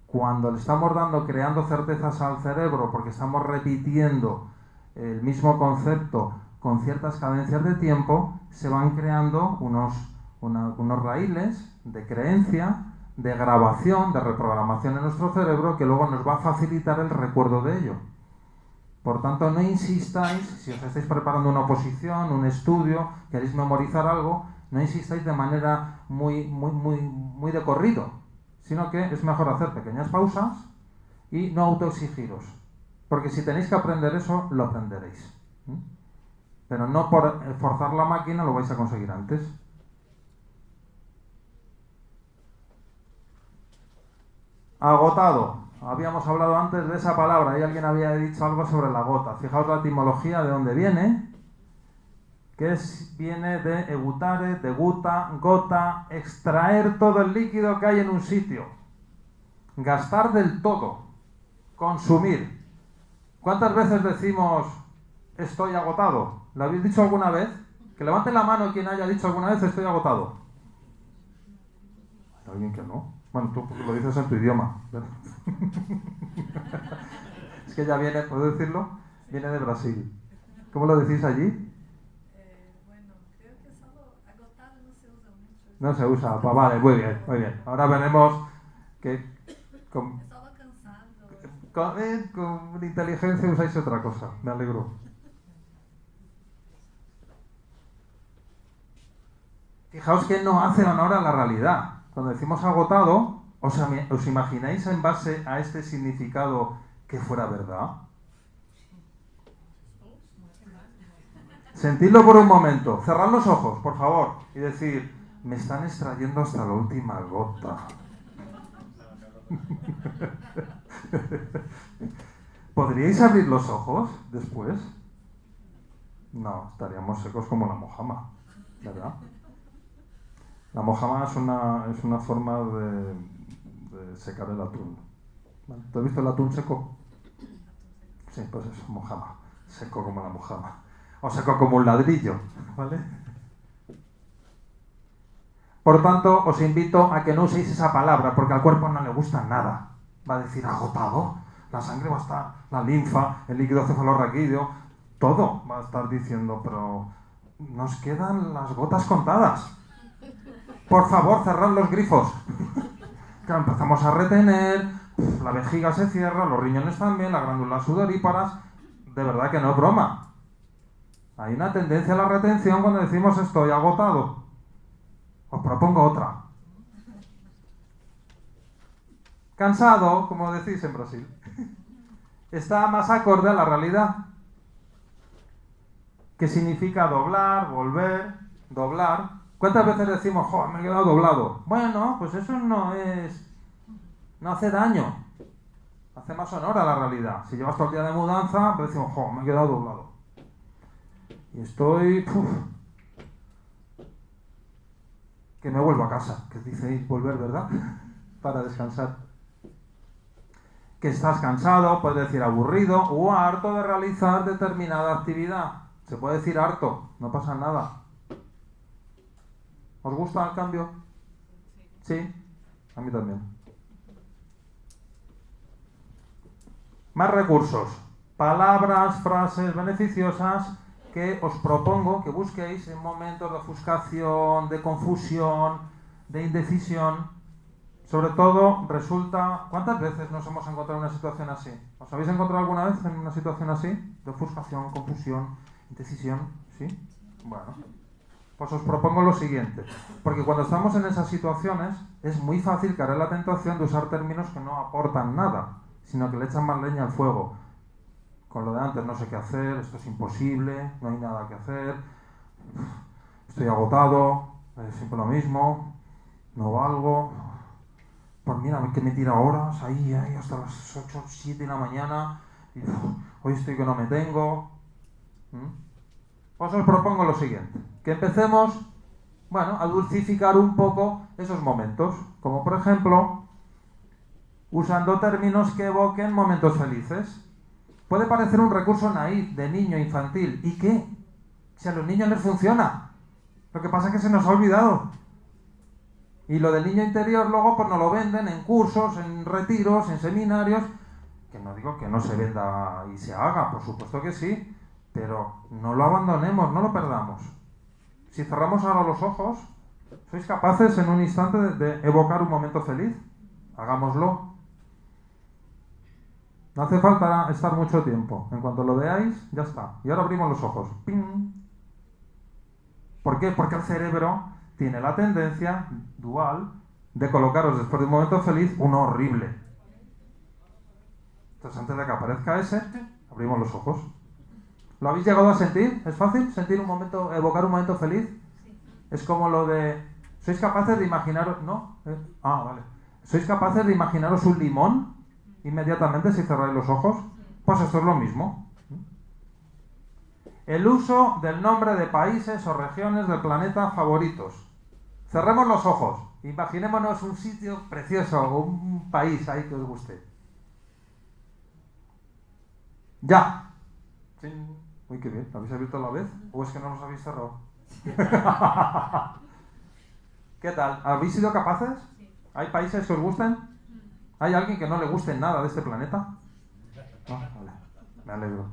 Cuando le estamos creando certezas al cerebro, porque estamos repitiendo el mismo concepto con ciertas cadencias de tiempo, se van creando unos raíles de creencia, de grabación, de reprogramación en nuestro cerebro, que luego nos va a facilitar el recuerdo de ello. Por tanto, no insistáis, si os estáis preparando una oposición, un estudio, queréis memorizar algo, no insistáis de manera muy de corrido, sino que es mejor hacer pequeñas pausas y no autoexigiros. Porque si tenéis que aprender eso, lo aprenderéis. Pero no por forzar la máquina lo vais a conseguir antes. Agotado. Habíamos hablado antes de esa palabra y alguien había dicho algo sobre la gota. Fijaos la etimología de dónde viene, viene de egutare, de guta, gota, extraer todo el líquido que hay en un sitio. Gastar del todo, consumir. ¿Cuántas veces decimos estoy agotado? ¿Lo habéis dicho alguna vez? Que levante la mano quien haya dicho alguna vez estoy agotado. ¿Hay alguien que no? Bueno, tú porque lo dices en tu idioma. Es que ya viene, ¿puedo decirlo? Viene de Brasil. ¿Cómo lo decís allí? Bueno, creo que solo agotado no se usa mucho. No se usa, pues vale, muy bien, muy bien. Ahora veremos que Solo cansado. con inteligencia usáis otra cosa. Me alegro. Fijaos que no hace honor a la realidad. Cuando decimos agotado, ¿os imagináis en base a este significado que fuera verdad? Sentidlo por un momento. Cerrad los ojos, por favor, y decir, me están extrayendo hasta la última gota. ¿Podríais abrir los ojos después? No, estaríamos secos como la mojama, ¿verdad? La mojama es una forma de secar el atún. ¿Vale? ¿Tú has visto el atún seco? Sí, pues es mojama. Seco como la mojama. O seco como un ladrillo. ¿Vale? Por tanto, os invito a que no uséis esa palabra, porque al cuerpo no le gusta nada. Va a decir agotado. La sangre va a estar, la linfa, el líquido cefalorraquídeo, todo va a estar diciendo, pero nos quedan las gotas contadas. Por favor, cerrad los grifos. Claro, empezamos a retener, la vejiga se cierra, los riñones también, las glándulas sudoríparas. De verdad que no es broma. Hay una tendencia a la retención cuando decimos estoy agotado. Os propongo otra. Cansado, como decís en Brasil. Está más acorde a la realidad. ¿Qué significa doblar, volver, doblar? ¿Cuántas veces decimos, joder, me he quedado doblado? Bueno, pues eso no hace daño. Hace más honor a la realidad. Si llevas todo el día de mudanza, pues decimos, joder, me he quedado doblado. Y estoy... que me vuelvo a casa. Que diceis volver, ¿verdad? Para descansar. Que estás cansado, puedes decir aburrido o harto de realizar determinada actividad. Se puede decir harto, no pasa nada. ¿Os gusta el cambio? Sí, a mí también. Más recursos. Palabras, frases beneficiosas que os propongo que busquéis en momentos de ofuscación, de confusión, de indecisión. Sobre todo, resulta... ¿Cuántas veces nos hemos encontrado en una situación así? ¿Os habéis encontrado alguna vez en una situación así? De ofuscación, confusión, indecisión. ¿Sí? Bueno, pues os propongo lo siguiente. Porque cuando estamos en esas situaciones, es muy fácil caer en la tentación de usar términos que no aportan nada, sino que le echan más leña al fuego. Con lo de antes, no sé qué hacer, esto es imposible, no hay nada que hacer, estoy agotado, es siempre lo mismo, no valgo... Pues mira, que me tira horas ahí hasta las 8, 7 de la mañana y hoy estoy que no me tengo. Pues os propongo lo siguiente, que empecemos bueno, a dulcificar un poco esos momentos. Como por ejemplo, usando términos que evoquen momentos felices. Puede parecer un recurso naif, de niño, infantil. ¿Y qué? Si a los niños les funciona. Lo que pasa es que se nos ha olvidado. Y lo del niño interior luego pues nos lo venden en cursos, en retiros, en seminarios. Que no digo que no se venda y se haga, por supuesto que sí. Pero no lo abandonemos, no lo perdamos. Si cerramos ahora los ojos, ¿sois capaces en un instante de evocar un momento feliz? Hagámoslo. No hace falta estar mucho tiempo. En cuanto lo veáis, ya está. Y ahora abrimos los ojos. ¡Ping! ¿Por qué? Porque el cerebro tiene la tendencia dual de colocaros después de un momento feliz uno horrible. Entonces, antes de que aparezca ese, abrimos los ojos. ¿Lo habéis llegado a sentir? ¿Es fácil sentir un momento, evocar un momento feliz? Es como lo de... ¿Sois capaces de imaginaros...? ¿No? Vale. ¿Sois capaces de imaginaros un limón inmediatamente si cerráis los ojos? Pues esto es lo mismo. El uso del nombre de países o regiones del planeta favoritos. Cerremos los ojos. Imaginémonos un sitio precioso o un país ahí que os guste. ¡Ya! Uy, qué bien. ¿Lo habéis abierto a la vez? ¿O es que no los habéis cerrado? ¿Qué tal? ¿Habéis sido capaces? ¿Hay países que os gusten? ¿Hay alguien que no le guste nada de este planeta? No, vale. Me alegro.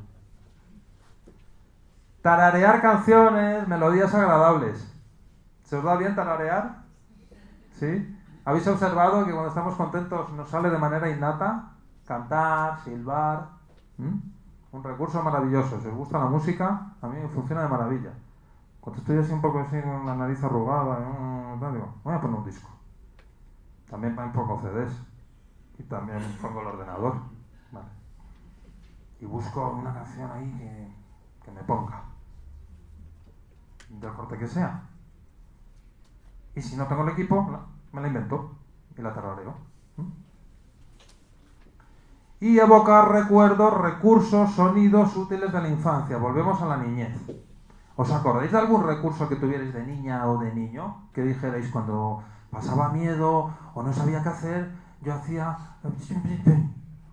Tararear canciones, melodías agradables. ¿Se os da bien tararear? ¿Sí? ¿Habéis observado que cuando estamos contentos nos sale de manera innata? Cantar, silbar. Un recurso maravilloso. Si os gusta la música, a mí me funciona de maravilla. Cuando estoy así un poco así con la nariz arrugada, digo, voy a poner un disco. También un poco CDs. Y también pongo el ordenador. Vale. Y busco una canción ahí que me ponga. Del corte que sea. Y si no tengo el equipo, me la invento y la tarareo. Y evocar recuerdos, recursos, sonidos útiles de la infancia. Volvemos a la niñez. ¿Os acordáis de algún recurso que tuvierais de niña o de niño? Que dijerais cuando pasaba miedo o no sabía qué hacer, yo hacía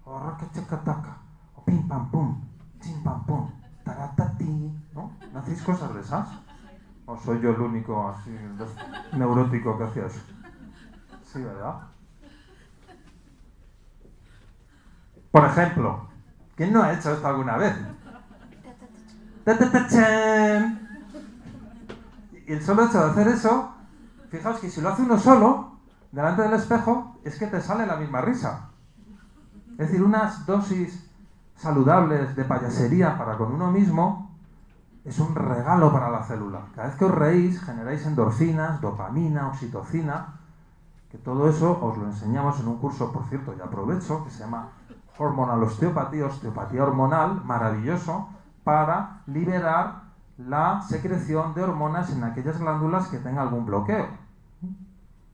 o roca-chaca-taca, o pim pam pum, chim pam pum, taratati, ¿no? ¿No hacéis cosas de esas? ¿O soy yo el único así neurótico que hacía eso? Sí, ¿verdad? Por ejemplo, ¿quién no ha hecho esto alguna vez? Y el solo hecho de hacer eso, fijaos que si lo hace uno solo, delante del espejo, es que te sale la misma risa. Es decir, unas dosis saludables de payasería para con uno mismo es un regalo para la célula. Cada vez que os reís, generáis endorfinas, dopamina, oxitocina, que todo eso os lo enseñamos en un curso, por cierto, y aprovecho, que se llama Hormonal Osteopatía, osteopatía hormonal, maravilloso, para liberar la secreción de hormonas en aquellas glándulas que tengan algún bloqueo.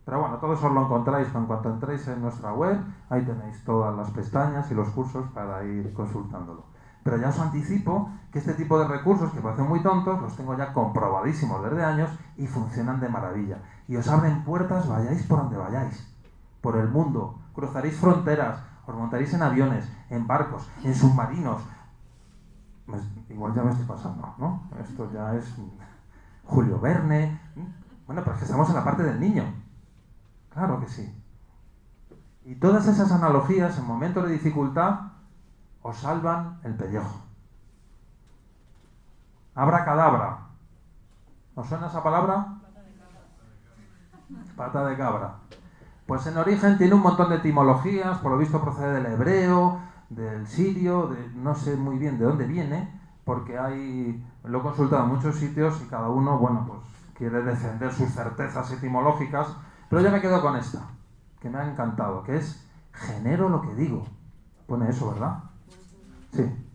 Pero bueno, todo eso lo encontráis en cuanto entréis en nuestra web, ahí tenéis todas las pestañas y los cursos para ir consultándolo. Pero ya os anticipo que este tipo de recursos, que parecen muy tontos, los tengo ya comprobadísimos desde años y funcionan de maravilla. Y os abren puertas, vayáis por donde vayáis, por el mundo, cruzaréis fronteras, os montaréis en aviones, en barcos, en submarinos. Igual ya me estoy pasando, ¿no? Esto ya es Julio Verne. Bueno, pero es que estamos en la parte del niño. Claro que sí. Y todas esas analogías en momentos de dificultad os salvan el pellejo. Abracadabra. ¿Os suena esa palabra? Pata de cabra. Pues en origen tiene un montón de etimologías, por lo visto procede del hebreo, del sirio, no sé muy bien de dónde viene, porque lo he consultado en muchos sitios y cada uno, bueno, pues quiere defender sus certezas etimológicas, pero yo me quedo con esta, que me ha encantado, que es genero lo que digo. Pone eso, ¿verdad? Sí.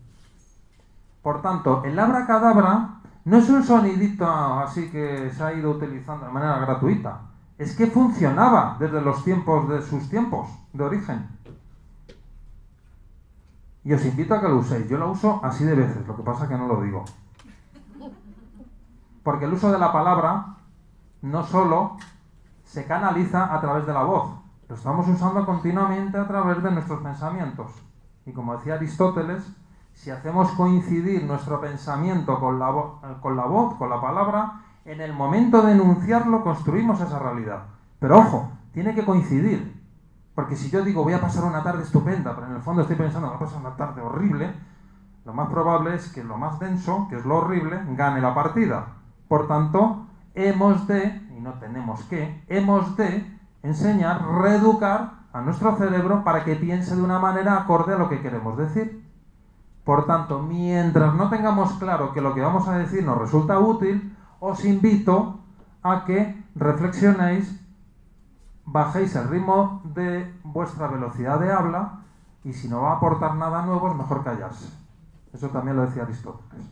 Por tanto, el abracadabra no es un sonidito así que se ha ido utilizando de manera gratuita. Es que funcionaba desde los tiempos de sus tiempos de origen. Y os invito a que lo uséis. Yo lo uso así de veces, lo que pasa es que no lo digo. Porque el uso de la palabra no solo se canaliza a través de la voz, lo estamos usando continuamente a través de nuestros pensamientos. Y como decía Aristóteles, si hacemos coincidir nuestro pensamiento con la voz, con la palabra, en el momento de enunciarlo construimos esa realidad. Pero ojo, tiene que coincidir. Porque si yo digo voy a pasar una tarde estupenda, pero en el fondo estoy pensando voy a pasar una tarde horrible, lo más probable es que lo más denso, que es lo horrible, gane la partida. Por tanto, hemos de enseñar, reeducar a nuestro cerebro para que piense de una manera acorde a lo que queremos decir. Por tanto, mientras no tengamos claro que lo que vamos a decir nos resulta útil, os invito a que reflexionéis, bajéis el ritmo de vuestra velocidad de habla y si no va a aportar nada nuevo es mejor callarse. Eso también lo decía Aristóteles.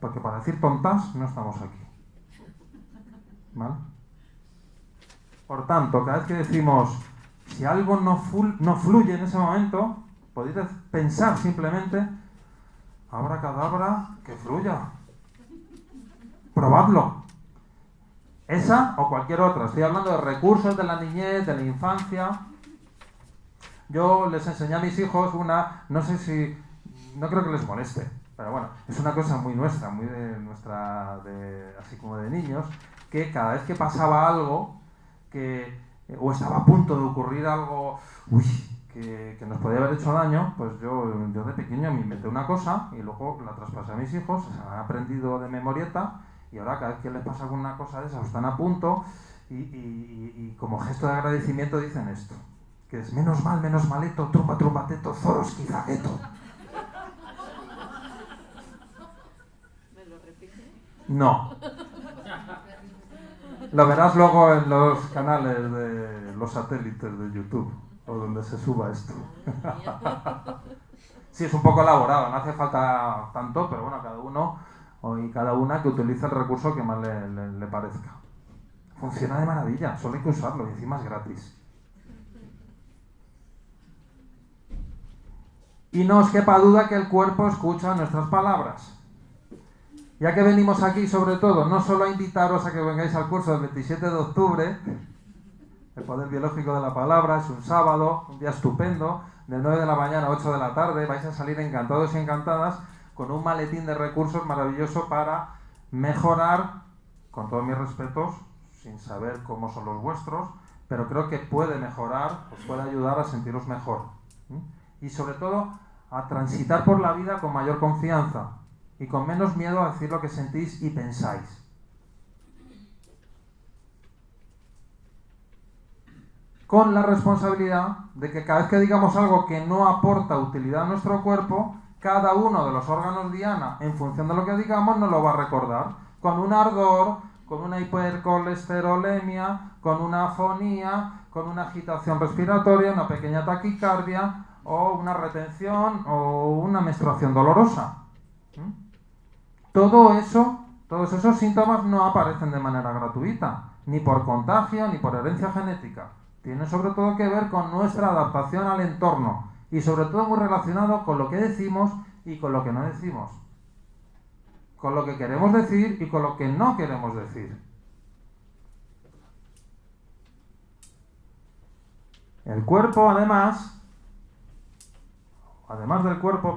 Porque para decir tontas no estamos aquí. ¿Vale? Por tanto, cada vez que decimos, si algo no fluye en ese momento, podéis pensar simplemente, abracadabra, que fluya. Probadlo. Esa o cualquier otra. Estoy hablando de recursos de la niñez, de la infancia. Yo les enseñé a mis hijos una, no sé si, no creo que les moleste, pero bueno, es una cosa muy nuestra, muy de nuestra, así como de niños, que cada vez que pasaba algo, o estaba a punto de ocurrir algo, que nos podía haber hecho daño, pues yo de pequeño me inventé una cosa y luego la traspasé a mis hijos, se han aprendido de memorieta y ahora cada vez que les pasa alguna cosa de esa, están a punto y como gesto de agradecimiento dicen esto, que es menos mal, menos maleto, trumba, trumbateto, zoroski, zagueto. ¿Me lo repite? No. Lo verás luego en los canales de los satélites de YouTube, o donde se suba esto. Sí, es un poco elaborado, no hace falta tanto, pero bueno, cada uno y cada una que utilice el recurso que más le parezca. Funciona de maravilla, solo hay que usarlo y encima es gratis. Y no os quepa duda que el cuerpo escucha nuestras palabras. Ya que venimos aquí, sobre todo, no solo a invitaros a que vengáis al curso del 27 de octubre, el poder biológico de la palabra, es un sábado, un día estupendo, de 9 de la mañana a 8 de la tarde, vais a salir encantados y encantadas con un maletín de recursos maravilloso para mejorar, con todos mis respetos, sin saber cómo son los vuestros, pero creo que puede mejorar, os puede ayudar a sentiros mejor. Y sobre todo, a transitar por la vida con mayor confianza y con menos miedo a decir lo que sentís y pensáis. Con la responsabilidad de que cada vez que digamos algo que no aporta utilidad a nuestro cuerpo, cada uno de los órganos diana, en función de lo que digamos, nos lo va a recordar. Con un ardor, con una hipercolesterolemia, con una afonía, con una agitación respiratoria, una pequeña taquicardia, o una retención, o una menstruación dolorosa. Todos esos síntomas no aparecen de manera gratuita, ni por contagio, ni por herencia genética. Tienen sobre todo que ver con nuestra adaptación al entorno y sobre todo muy relacionado con lo que decimos y con lo que no decimos. Con lo que queremos decir y con lo que no queremos decir. El cuerpo, además del cuerpo,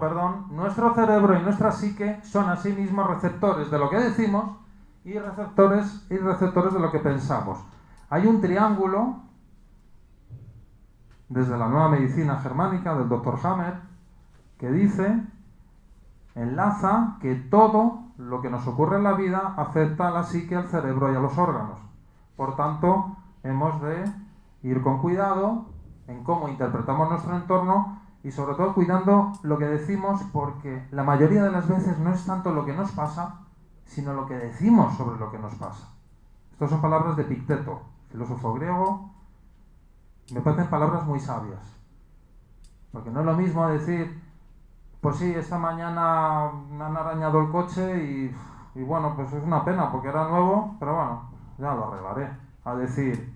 nuestro cerebro y nuestra psique son asimismo receptores de lo que decimos y receptores de lo que pensamos. Hay un triángulo desde la nueva medicina germánica del Dr. Hammer que enlaza que todo lo que nos ocurre en la vida afecta a la psique, al cerebro y a los órganos. Por tanto, hemos de ir con cuidado en cómo interpretamos nuestro entorno y sobre todo cuidando lo que decimos, porque la mayoría de las veces no es tanto lo que nos pasa, sino lo que decimos sobre lo que nos pasa. Estas son palabras de Epicteto, filósofo griego. Me parecen palabras muy sabias. Porque no es lo mismo decir, pues sí, esta mañana me han arañado el coche y bueno, pues es una pena porque era nuevo, pero bueno, ya lo arreglaré. A decir,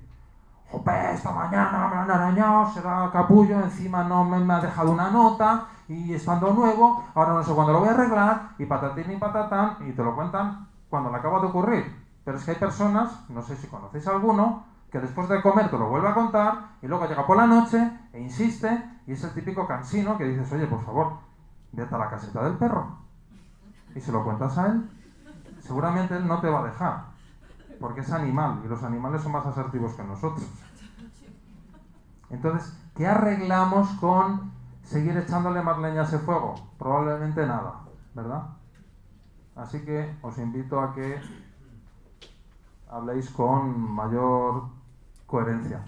jope, esta mañana me han arañado, será capullo, encima no me ha dejado una nota y estando nuevo, ahora no sé cuándo lo voy a arreglar y patatín y patatán, y te lo cuentan cuando le acaba de ocurrir. Pero es que hay personas, no sé si conocéis alguno, que después de comer te lo vuelve a contar y luego llega por la noche e insiste y es el típico cansino que dices, oye, por favor, vete a la caseta del perro y se lo cuentas a él. Seguramente él no te va a dejar, porque es animal y los animales son más asertivos que nosotros. Entonces, ¿qué arreglamos con seguir echándole más leña a ese fuego? Probablemente nada, ¿verdad? Así que os invito a que habléis con mayor coherencia.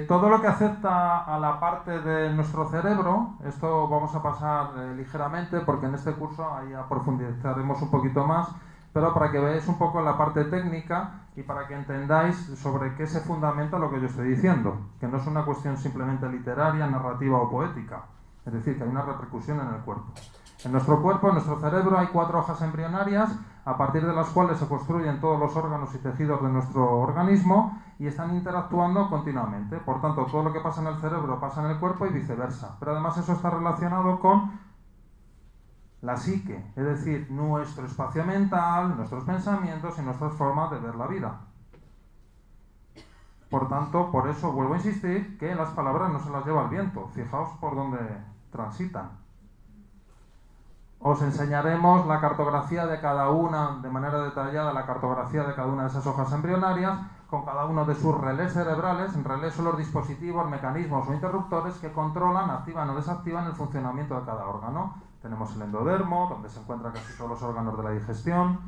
Todo lo que afecta a la parte de nuestro cerebro, esto vamos a pasar ligeramente porque en este curso ahí profundizaremos un poquito más, pero para que veáis un poco la parte técnica y para que entendáis sobre qué se fundamenta lo que yo estoy diciendo, que no es una cuestión simplemente literaria, narrativa o poética, es decir, que hay una repercusión en el cuerpo. En nuestro cuerpo, en nuestro cerebro, hay 4 hojas embrionarias, a partir de las cuales se construyen todos los órganos y tejidos de nuestro organismo y están interactuando continuamente. Por tanto, todo lo que pasa en el cerebro pasa en el cuerpo y viceversa. Pero además eso está relacionado con la psique, es decir, nuestro espacio mental, nuestros pensamientos y nuestras formas de ver la vida. Por tanto, por eso vuelvo a insistir que las palabras no se las lleva el viento. Fijaos por dónde transitan. Os enseñaremos la cartografía de cada una, de manera detallada, la cartografía de cada una de esas hojas embrionarias, con cada uno de sus relés cerebrales. En relés son los dispositivos, mecanismos o interruptores que controlan, activan o desactivan el funcionamiento de cada órgano. Tenemos el endodermo, donde se encuentran casi todos los órganos de la digestión.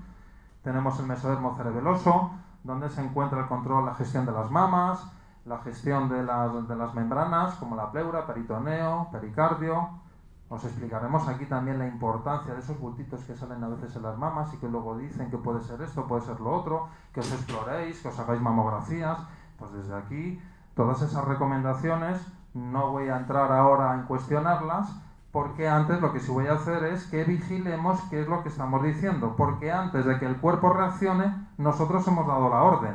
Tenemos el mesodermo cerebeloso, donde se encuentra el control, la gestión de las mamas, la gestión de las membranas, como la pleura, peritoneo, pericardio. Os explicaremos aquí también la importancia de esos bultitos que salen a veces en las mamas y que luego dicen que puede ser esto, puede ser lo otro, que os exploréis, que os hagáis mamografías. Pues desde aquí, todas esas recomendaciones, no voy a entrar ahora en cuestionarlas, porque antes lo que sí voy a hacer es que vigilemos qué es lo que estamos diciendo, porque antes de que el cuerpo reaccione, nosotros hemos dado la orden,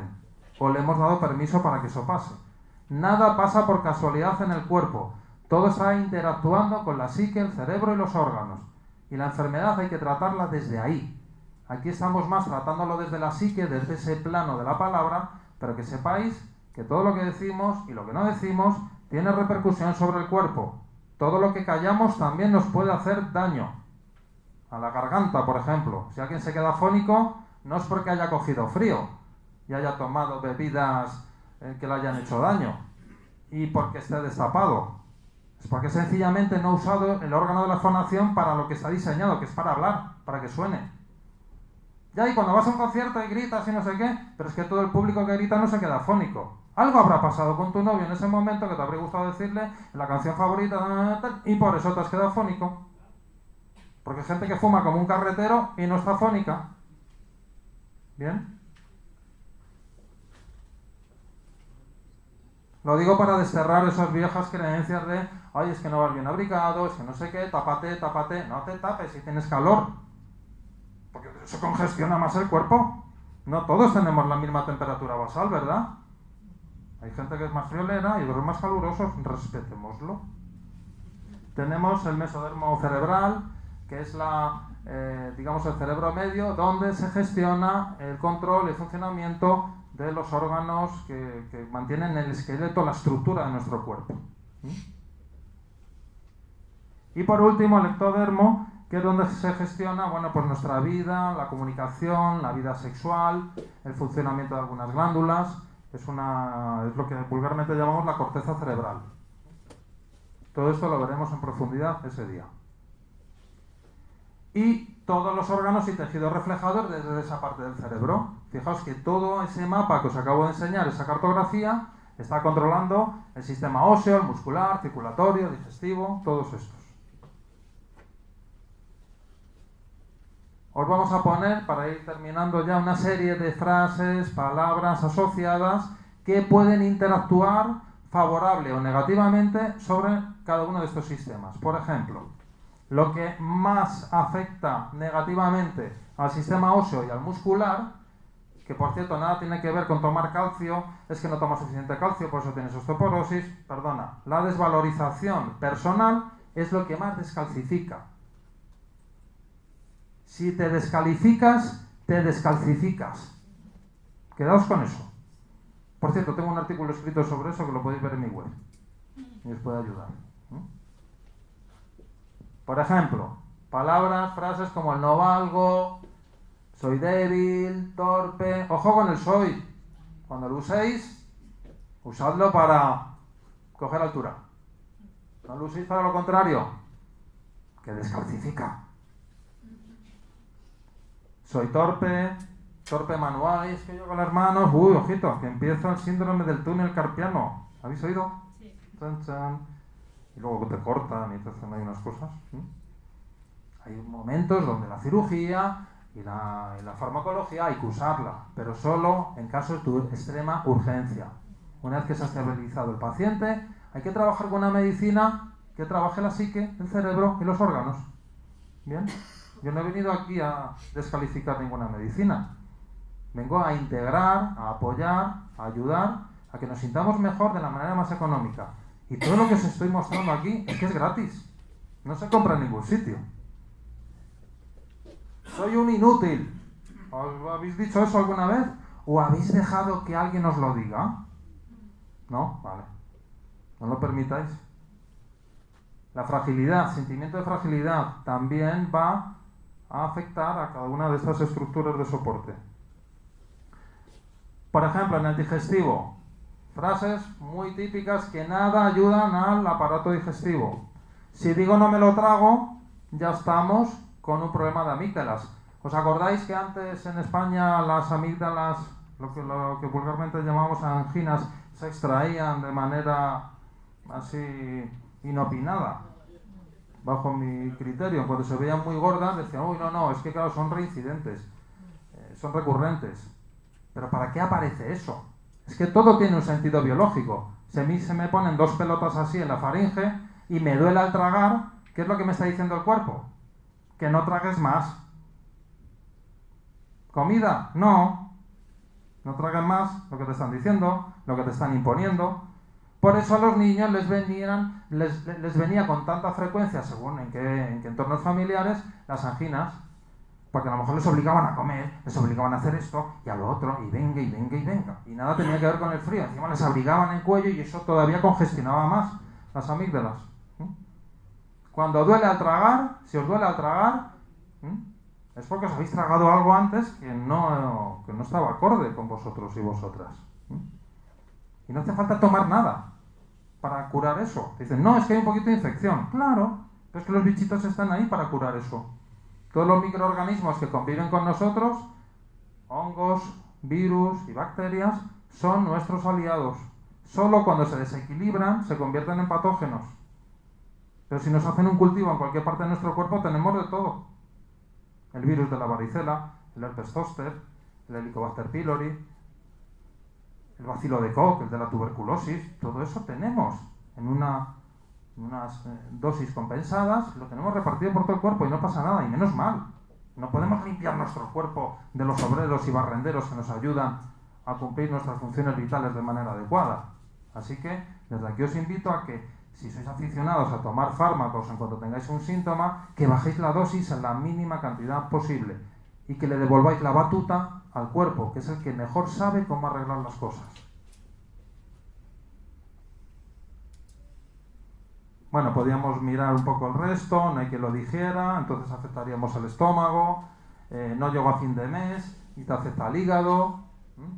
o le hemos dado permiso para que eso pase. Nada pasa por casualidad en el cuerpo. Todo está interactuando con la psique, el cerebro y los órganos. Y la enfermedad hay que tratarla desde ahí. Aquí estamos más tratándolo desde la psique, desde ese plano de la palabra, pero que sepáis que todo lo que decimos y lo que no decimos tiene repercusión sobre el cuerpo. Todo lo que callamos también nos puede hacer daño. A la garganta, por ejemplo. Si alguien se queda afónico, no es porque haya cogido frío y haya tomado bebidas que le hayan hecho daño y porque esté destapado. Es porque sencillamente no ha usado el órgano de la fonación para lo que está diseñado, que es para hablar, para que suene. Ya, y cuando vas a un concierto y gritas y no sé qué, pero es que todo el público que grita no se queda afónico. Algo habrá pasado con tu novio en ese momento que te habría gustado decirle la canción favorita y por eso te has quedado afónico. Porque hay gente que fuma como un carretero y no está afónica. ¿Bien? Lo digo para desterrar esas viejas creencias de ay, es que no vas bien abrigado, es que no sé qué, tápate. No te tapes si tienes calor, porque eso congestiona más el cuerpo. No todos tenemos la misma temperatura basal, ¿verdad? Hay gente que es más friolera y otros más calurosos, respetémoslo. Tenemos el mesodermo cerebral, que es digamos el cerebro medio, donde se gestiona el control y funcionamiento de los órganos que mantienen el esqueleto, la estructura de nuestro cuerpo. Y por último el ectodermo, que es donde se gestiona pues nuestra vida, la comunicación, la vida sexual, el funcionamiento de algunas glándulas. Es lo que vulgarmente llamamos la corteza cerebral. Todo esto lo veremos en profundidad ese día. Y todos los órganos y tejidos reflejados desde esa parte del cerebro. Fijaos que todo ese mapa que os acabo de enseñar, esa cartografía, está controlando el sistema óseo, el muscular, circulatorio, digestivo, todos estos. Os vamos a poner, para ir terminando ya, una serie de frases, palabras asociadas que pueden interactuar favorable o negativamente sobre cada uno de estos sistemas. Por ejemplo, lo que más afecta negativamente al sistema óseo y al muscular, que por cierto nada tiene que ver con tomar calcio, es que no tomas suficiente calcio, por eso tienes osteoporosis, la desvalorización personal es lo que más descalcifica. Si te descalificas, te descalcificas. Quedaos con eso. Por cierto, tengo un artículo escrito sobre eso que lo podéis ver en mi web y os puede ayudar. Por ejemplo, palabras, frases como el no valgo, soy débil, torpe. Ojo con el soy. Cuando lo uséis, usadlo para coger altura. No lo uséis para lo contrario, que descalcifica. Soy torpe, torpe manual. Y es que yo con las manos, ojito, que empieza el síndrome del túnel carpiano. ¿Habéis oído? Sí. Chan, chan. Y luego te cortan y te hacen ahí unas cosas. Hay momentos donde la cirugía y la farmacología hay que usarla, pero solo en casos de extrema urgencia. Una vez que se ha estabilizado el paciente, hay que trabajar con una medicina que trabaje la psique, el cerebro y los órganos. ¿Bien? Yo no he venido aquí a descalificar ninguna medicina. Vengo a integrar, a apoyar, a ayudar a que nos sintamos mejor de la manera más económica. Y todo lo que os estoy mostrando aquí es que es gratis. No se compra en ningún sitio. Soy un inútil. ¿Os habéis dicho eso alguna vez? ¿O habéis dejado que alguien os lo diga? ¿No? Vale. No lo permitáis. La fragilidad, sentimiento de fragilidad, también va a afectar a cada una de estas estructuras de soporte. Por ejemplo, en el digestivo, frases muy típicas que nada ayudan al aparato digestivo. Si digo no me lo trago, ya estamos con un problema de amígdalas. ¿Os acordáis que antes en España las amígdalas, lo que vulgarmente llamamos anginas, se extraían de manera así inopinada? Bajo mi criterio, cuando se veían muy gordas decían, uy, no, es que claro, son reincidentes, son recurrentes. ¿Pero para qué aparece eso? Es que todo tiene un sentido biológico. Si a mí se me ponen dos pelotas así en la faringe y me duele al tragar, ¿qué es lo que me está diciendo el cuerpo? Que no tragues más. ¿Comida? No. No tragues más lo que te están diciendo, lo que te están imponiendo. Por eso a los niños les venía con tanta frecuencia, según en qué entornos familiares, las anginas. Porque a lo mejor les obligaban a comer, les obligaban a hacer esto y a lo otro, y venga, y venga, y venga. Y nada tenía que ver con el frío. Encima les abrigaban el cuello y eso todavía congestionaba más las amígdalas. Cuando duele al tragar, si os duele al tragar, es porque os habéis tragado algo antes que no estaba acorde con vosotros y vosotras. Y no hace falta tomar nada para curar eso. Dicen, no, es que hay un poquito de infección. Claro, pero es que los bichitos están ahí para curar eso. Todos los microorganismos que conviven con nosotros, hongos, virus y bacterias, son nuestros aliados. Solo cuando se desequilibran se convierten en patógenos. Pero si nos hacen un cultivo en cualquier parte de nuestro cuerpo, tenemos de todo. El virus de la varicela, el herpes zóster, el Helicobacter pylori, el bacilo de Koch, el de la tuberculosis, todo eso tenemos en unas dosis compensadas, lo tenemos repartido por todo el cuerpo y no pasa nada, y menos mal. No podemos limpiar nuestro cuerpo de los obreros y barrenderos que nos ayudan a cumplir nuestras funciones vitales de manera adecuada. Así que desde aquí os invito a que, si sois aficionados a tomar fármacos en cuanto tengáis un síntoma, que bajéis la dosis en la mínima cantidad posible y que le devolváis la batuta al cuerpo, que es el que mejor sabe cómo arreglar las cosas. Bueno, podíamos mirar un poco el resto, no hay quien lo dijera, entonces afectaríamos el estómago, no llego a fin de mes y te afecta al hígado,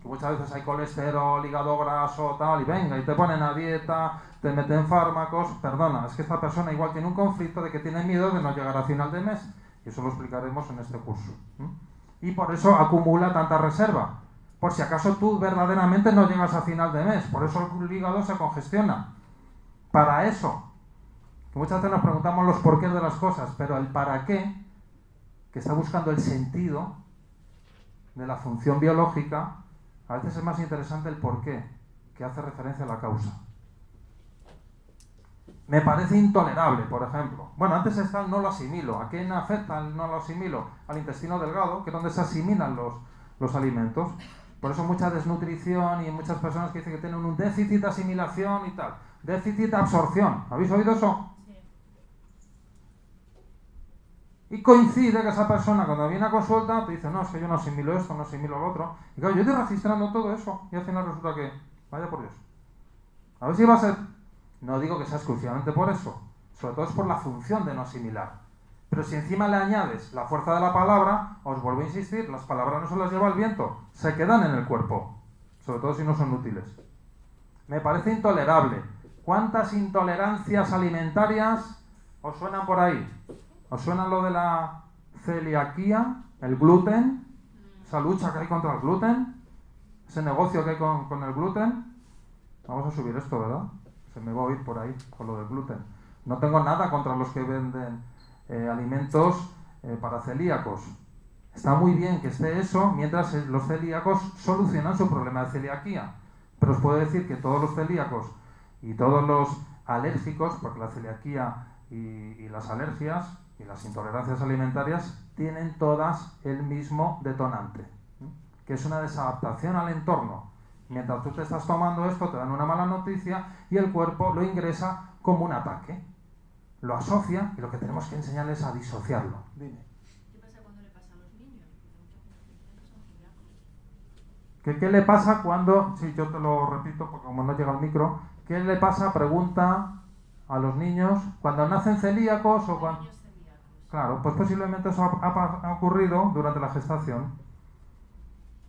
que muchas veces hay colesterol, hígado graso, tal, y venga, y te ponen a dieta, te meten fármacos. Perdona, es que esta persona igual tiene un conflicto de que tiene miedo de no llegar a final de mes, y eso lo explicaremos en este curso. Y por eso acumula tanta reserva, por si acaso tú verdaderamente no llegas a final de mes, por eso el hígado se congestiona. Para eso, que muchas veces nos preguntamos los porqués de las cosas, pero el para qué, que está buscando el sentido de la función biológica, a veces es más interesante el porqué, que hace referencia a la causa. Me parece intolerable, por ejemplo. Bueno, antes está el no lo asimilo. ¿A quién afecta el no lo asimilo? Al intestino delgado, que es donde se asimilan los alimentos. Por eso mucha desnutrición y muchas personas que dicen que tienen un déficit de asimilación y tal. Déficit de absorción. ¿Habéis oído eso? Y coincide que esa persona cuando viene a consulta te dice, no, es que yo no asimilo esto, no asimilo lo otro. Y claro, yo estoy registrando todo eso y al final resulta que, vaya por Dios. A ver si va a ser, no digo que sea exclusivamente por eso, sobre todo es por la función de no asimilar. Pero si encima le añades la fuerza de la palabra, os vuelvo a insistir, las palabras no se las lleva el viento, se quedan en el cuerpo, sobre todo si no son útiles. Me parece intolerable. ¿Cuántas intolerancias alimentarias os suenan por ahí? ¿Os suena lo de la celiaquía, el gluten, esa lucha que hay contra el gluten, ese negocio que hay con el gluten? Vamos a subir esto, ¿verdad? Se me va a oír por ahí con lo del gluten. No tengo nada contra los que venden alimentos para celíacos. Está muy bien que esté eso mientras los celíacos solucionan su problema de celiaquía. Pero os puedo decir que todos los celíacos y todos los alérgicos, porque la celiaquía y las alergias y las intolerancias alimentarias tienen todas el mismo detonante, que es una desadaptación al entorno. Mientras tú te estás tomando esto, te dan una mala noticia y el cuerpo lo ingresa como un ataque. Lo asocia y lo que tenemos que enseñarles es a disociarlo. Dime. ¿Qué pasa cuando le pasa a los niños? ¿Qué le pasa cuando, sí, yo te lo repito porque como no llega el micro, ¿qué le pasa, pregunta, a los niños cuando nacen celíacos o cuando... Claro, pues posiblemente eso ha ocurrido durante la gestación.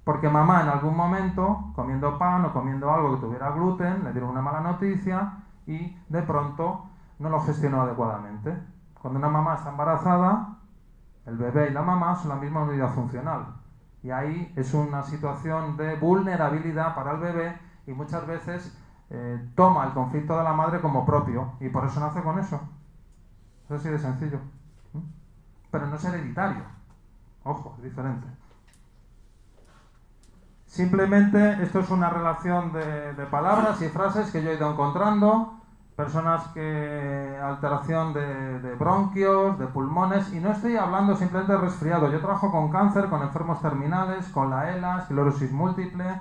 Porque mamá en algún momento, comiendo pan o comiendo algo que tuviera gluten, le dieron una mala noticia y de pronto no lo gestionó adecuadamente. Cuando una mamá está embarazada, el bebé y la mamá son la misma unidad funcional. Y ahí es una situación de vulnerabilidad para el bebé y muchas veces toma el conflicto de la madre como propio y por eso nace con eso. Es así de sencillo. Pero no es hereditario. Ojo, es diferente. Simplemente esto es una relación de palabras y frases que yo he ido encontrando. Personas que alteración de bronquios, de pulmones, y no estoy hablando simplemente de resfriado. Yo trabajo con cáncer, con enfermos terminales, con la ELA, esclerosis múltiple,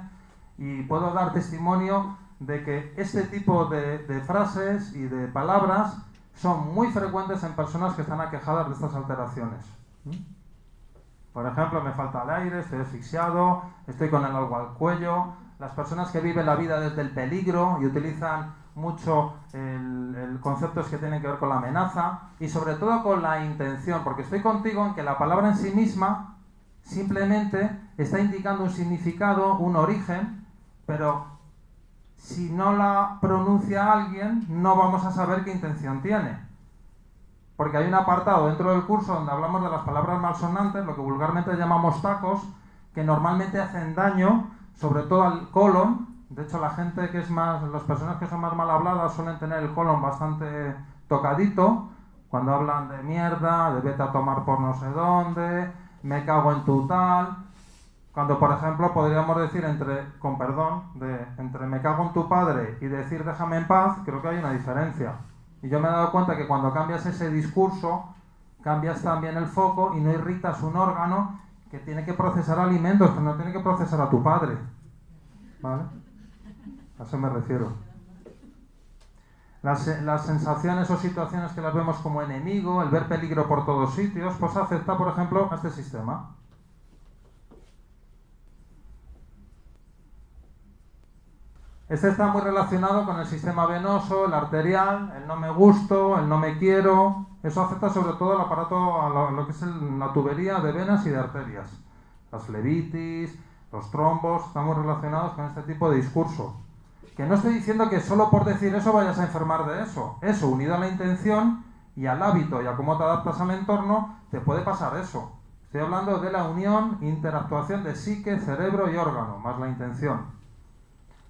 y puedo dar testimonio de que este tipo de frases y de palabras son muy frecuentes en personas que están aquejadas de estas alteraciones. Por ejemplo, me falta el aire, estoy asfixiado, estoy con el algo al cuello. Las personas que viven la vida desde el peligro y utilizan mucho el conceptos que tienen que ver con la amenaza y sobre todo con la intención, porque estoy contigo en que la palabra en sí misma simplemente está indicando un significado, un origen, pero si no la pronuncia alguien no vamos a saber qué intención tiene. Porque hay un apartado dentro del curso donde hablamos de las palabras malsonantes, lo que vulgarmente llamamos tacos, que normalmente hacen daño, sobre todo al colon. De hecho, la gente que es más, las personas que son más mal habladas suelen tener el colon bastante tocadito, cuando hablan de mierda, de vete a tomar por no sé dónde, me cago en tu tal. Cuando, por ejemplo, podríamos decir entre me cago en tu padre y decir déjame en paz, creo que hay una diferencia. Y yo me he dado cuenta que cuando cambias ese discurso, cambias también el foco y no irritas un órgano que tiene que procesar alimentos, pero no tiene que procesar a tu padre. ¿Vale? A eso me refiero. Las sensaciones o situaciones que las vemos como enemigo, el ver peligro por todos sitios, pues afecta, por ejemplo, a este sistema. Este está muy relacionado con el sistema venoso, el arterial, el no me gusto, el no me quiero. Eso afecta sobre todo al aparato, a lo que es la tubería de venas y de arterias. Las flebitis, los trombos, están muy relacionados con este tipo de discurso. Que no estoy diciendo que solo por decir eso vayas a enfermar de eso. Eso, unido a la intención y al hábito y a cómo te adaptas al entorno, te puede pasar eso. Estoy hablando de la unión, interactuación de psique, cerebro y órgano, más la intención.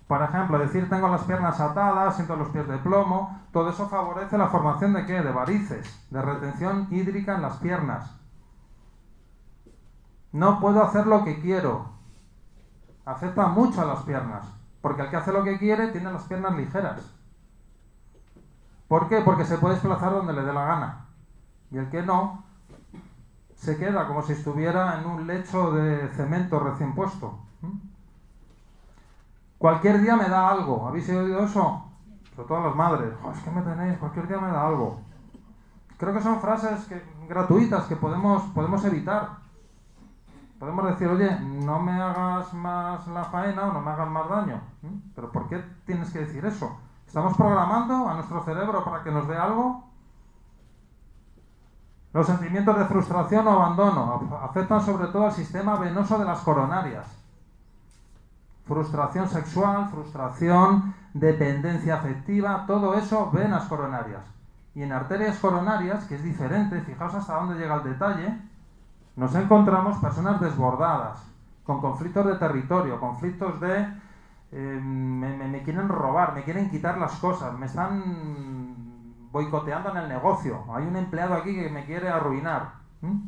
Por ejemplo, decir tengo las piernas atadas, siento los pies de plomo, todo eso favorece la formación de ¿qué? De varices, de retención hídrica en las piernas. No puedo hacer lo que quiero. Afecta mucho a las piernas, porque el que hace lo que quiere tiene las piernas ligeras. ¿Por qué? Porque se puede desplazar donde le dé la gana. Y el que no, se queda como si estuviera en un lecho de cemento recién puesto. Cualquier día me da algo. ¿Habéis oído eso? Sobre todo las madres. Es que me tenéis, cualquier día me da algo. Creo que son frases que gratuitas que podemos evitar. Podemos decir, oye, no me hagas más la faena o no me hagas más daño. ¿Pero por qué tienes que decir eso? ¿Estamos programando a nuestro cerebro para que nos dé algo? Los sentimientos de frustración o abandono afectan sobre todo al sistema venoso de las coronarias. Frustración sexual, frustración, dependencia afectiva, todo eso venas coronarias. Y en arterias coronarias, que es diferente, fijaos hasta dónde llega el detalle, nos encontramos personas desbordadas, con conflictos de territorio, conflictos de me quieren robar, me quieren quitar las cosas, me están boicoteando en el negocio, hay un empleado aquí que me quiere arruinar.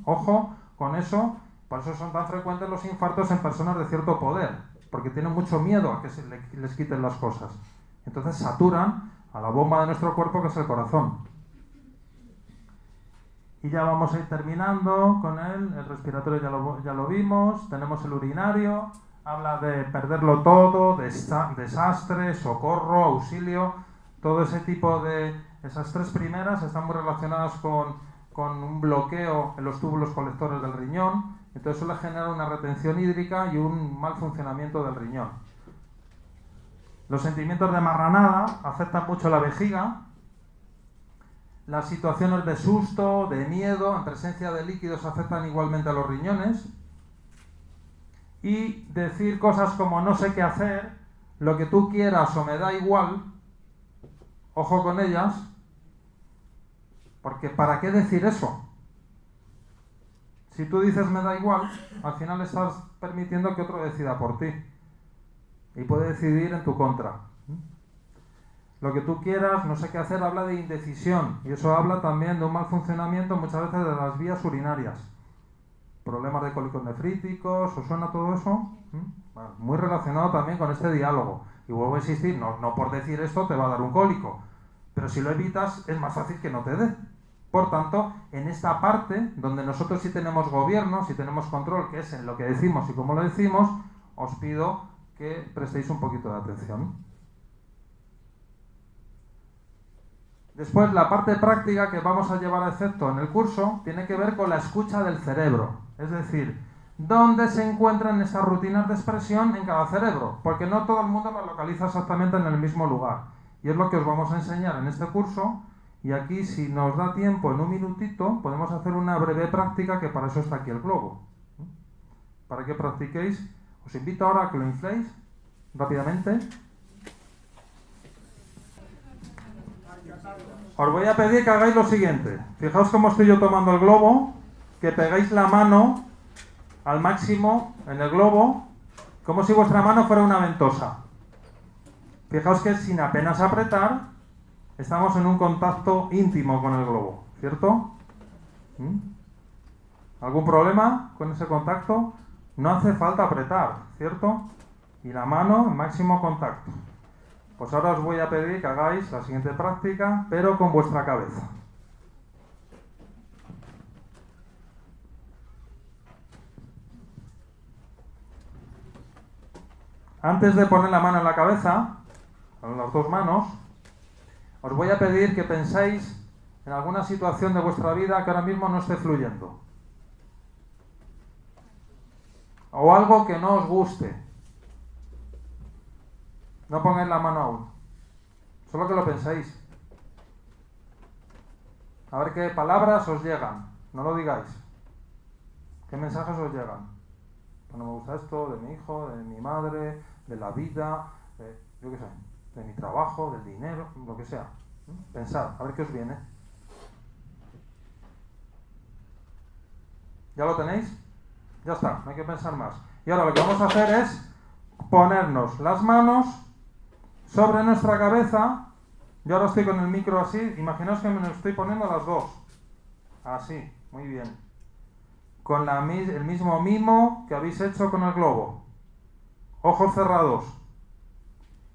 Ojo con eso, por eso son tan frecuentes los infartos en personas de cierto poder, porque tienen mucho miedo a que les quiten las cosas. Entonces saturan a la bomba de nuestro cuerpo, que es el corazón. Y ya vamos a ir terminando con el respiratorio, ya lo vimos. Tenemos el urinario, habla de perderlo todo, desastre, socorro, auxilio, todo ese tipo de... Esas tres primeras están muy relacionadas con un bloqueo en los túbulos colectores del riñón, entonces suele generar una retención hídrica y un mal funcionamiento del riñón. Los sentimientos de marranada afectan mucho la vejiga. Las situaciones de susto, de miedo, en presencia de líquidos afectan igualmente a los riñones. Y decir cosas como no sé qué hacer, lo que tú quieras o me da igual, ojo con ellas, porque ¿para qué decir eso? Si tú dices me da igual, al final estás permitiendo que otro decida por ti y puede decidir en tu contra. Lo que tú quieras, no sé qué hacer, habla de indecisión, y eso habla también de un mal funcionamiento muchas veces de las vías urinarias. Problemas de cólicos nefríticos, ¿os suena todo eso? Bueno, muy relacionado también con este diálogo. Y vuelvo a insistir, no por decir esto te va a dar un cólico, pero si lo evitas es más fácil que no te dé. Por tanto, en esta parte, donde nosotros sí tenemos gobierno, sí tenemos control, que es en lo que decimos y cómo lo decimos, os pido que prestéis un poquito de atención. Después, la parte práctica que vamos a llevar a efecto en el curso tiene que ver con la escucha del cerebro. Es decir, ¿dónde se encuentran estas rutinas de expresión en cada cerebro? Porque no todo el mundo las localiza exactamente en el mismo lugar. Y es lo que os vamos a enseñar en este curso. Y aquí, si nos da tiempo, en un minutito, podemos hacer una breve práctica, que para eso está aquí el globo. Para que practiquéis, os invito ahora a que lo infléis rápidamente. Os voy a pedir que hagáis lo siguiente. Fijaos cómo estoy yo tomando el globo, que pegáis la mano al máximo en el globo, como si vuestra mano fuera una ventosa. Fijaos que sin apenas apretar, estamos en un contacto íntimo con el globo, ¿cierto? ¿Algún problema con ese contacto? No hace falta apretar, ¿cierto? Y la mano en máximo contacto. Pues ahora os voy a pedir que hagáis la siguiente práctica, pero con vuestra cabeza. Antes de poner la mano en la cabeza, con las dos manos, os voy a pedir que penséis en alguna situación de vuestra vida que ahora mismo no esté fluyendo. O algo que no os guste. No pongáis la mano aún. Solo que lo penséis. A ver qué palabras os llegan. No lo digáis. ¿Qué mensajes os llegan? Pues no me gusta esto, de mi hijo, de mi madre, de la vida, yo qué sé, de mi trabajo, del dinero, lo que sea. Pensad, a ver qué os viene. ¿Ya lo tenéis? Ya está, no hay que pensar más. Y ahora lo que vamos a hacer es ponernos las manos sobre nuestra cabeza. Yo ahora estoy con el micro así, imaginaos que me lo estoy poniendo las dos. Así, muy bien. Con el mismo mimo que habéis hecho con el globo. Ojos cerrados.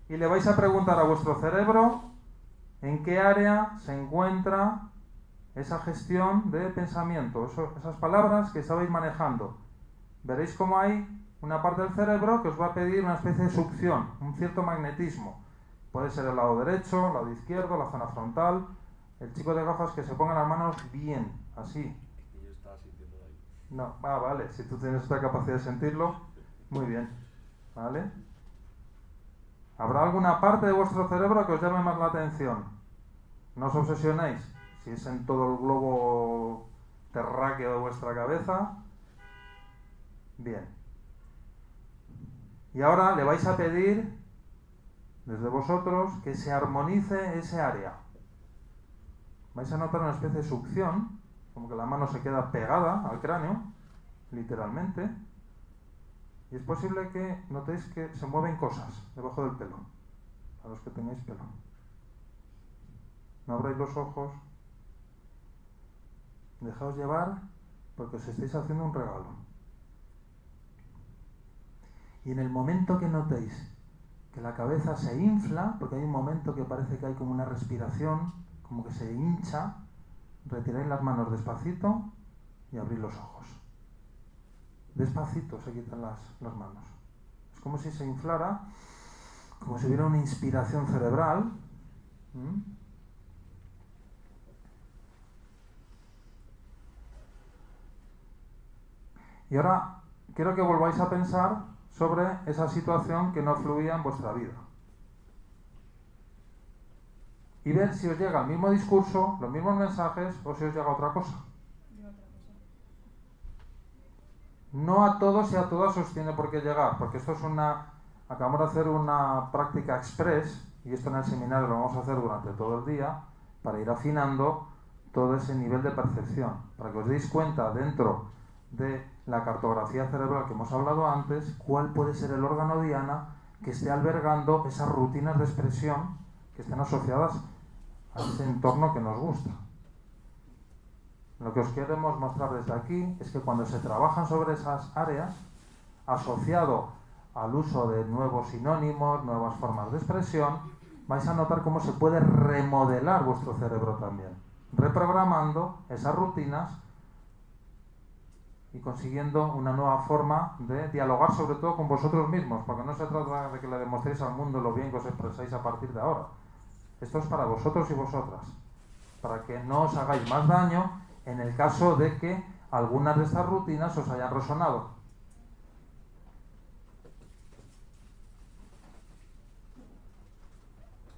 Y le vais a preguntar a vuestro cerebro en qué área se encuentra esa gestión de pensamiento, esas palabras que estabais manejando. Veréis cómo hay una parte del cerebro que os va a pedir una especie de succión, un cierto magnetismo. Puede ser el lado derecho, el lado izquierdo, la zona frontal. El chico de gafas, que se ponga las manos bien, así, No, vale, si tú tienes esta capacidad de sentirlo, muy bien, ¿vale? ¿Habrá alguna parte de vuestro cerebro que os llame más la atención? No os obsesionéis. Si es en todo el globo terráqueo de vuestra cabeza, bien. Y ahora le vais a pedir, desde vosotros, que se armonice ese área. Vais a notar una especie de succión, como que la mano se queda pegada al cráneo, literalmente, y es posible que notéis que se mueven cosas debajo del pelo, a los que tengáis pelo. No abráis los ojos, dejaos llevar, porque os estáis haciendo un regalo. Y en el momento que notéis que la cabeza se infla, porque hay un momento que parece que hay como una respiración, como que se hincha, retiráis las manos despacito y abrís los ojos. Despacito se quitan las manos. Es como si se inflara, como si hubiera una inspiración cerebral. Y ahora quiero que volváis a pensar sobre esa situación que no fluía en vuestra vida. Y ver si os llega el mismo discurso, los mismos mensajes, o si os llega otra cosa. No a todos y a todas os tiene por qué llegar, porque esto es acabamos de hacer una práctica express, y esto en el seminario lo vamos a hacer durante todo el día, para ir afinando todo ese nivel de percepción, para que os deis cuenta dentro de la cartografía cerebral que hemos hablado antes, cuál puede ser el órgano diana que esté albergando esas rutinas de expresión que estén asociadas a ese entorno que nos gusta. Lo que os queremos mostrar desde aquí es que cuando se trabajan sobre esas áreas, asociado al uso de nuevos sinónimos, nuevas formas de expresión, vais a notar cómo se puede remodelar vuestro cerebro también, reprogramando esas rutinas y consiguiendo una nueva forma de dialogar sobre todo con vosotros mismos, porque no se trata de que le demostréis al mundo lo bien que os expresáis a partir de ahora. Esto es para vosotros y vosotras, para que no os hagáis más daño en el caso de que algunas de estas rutinas os hayan resonado.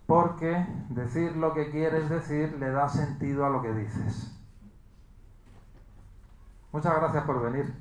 Porque decir lo que quieres decir le da sentido a lo que dices. Muchas gracias por venir.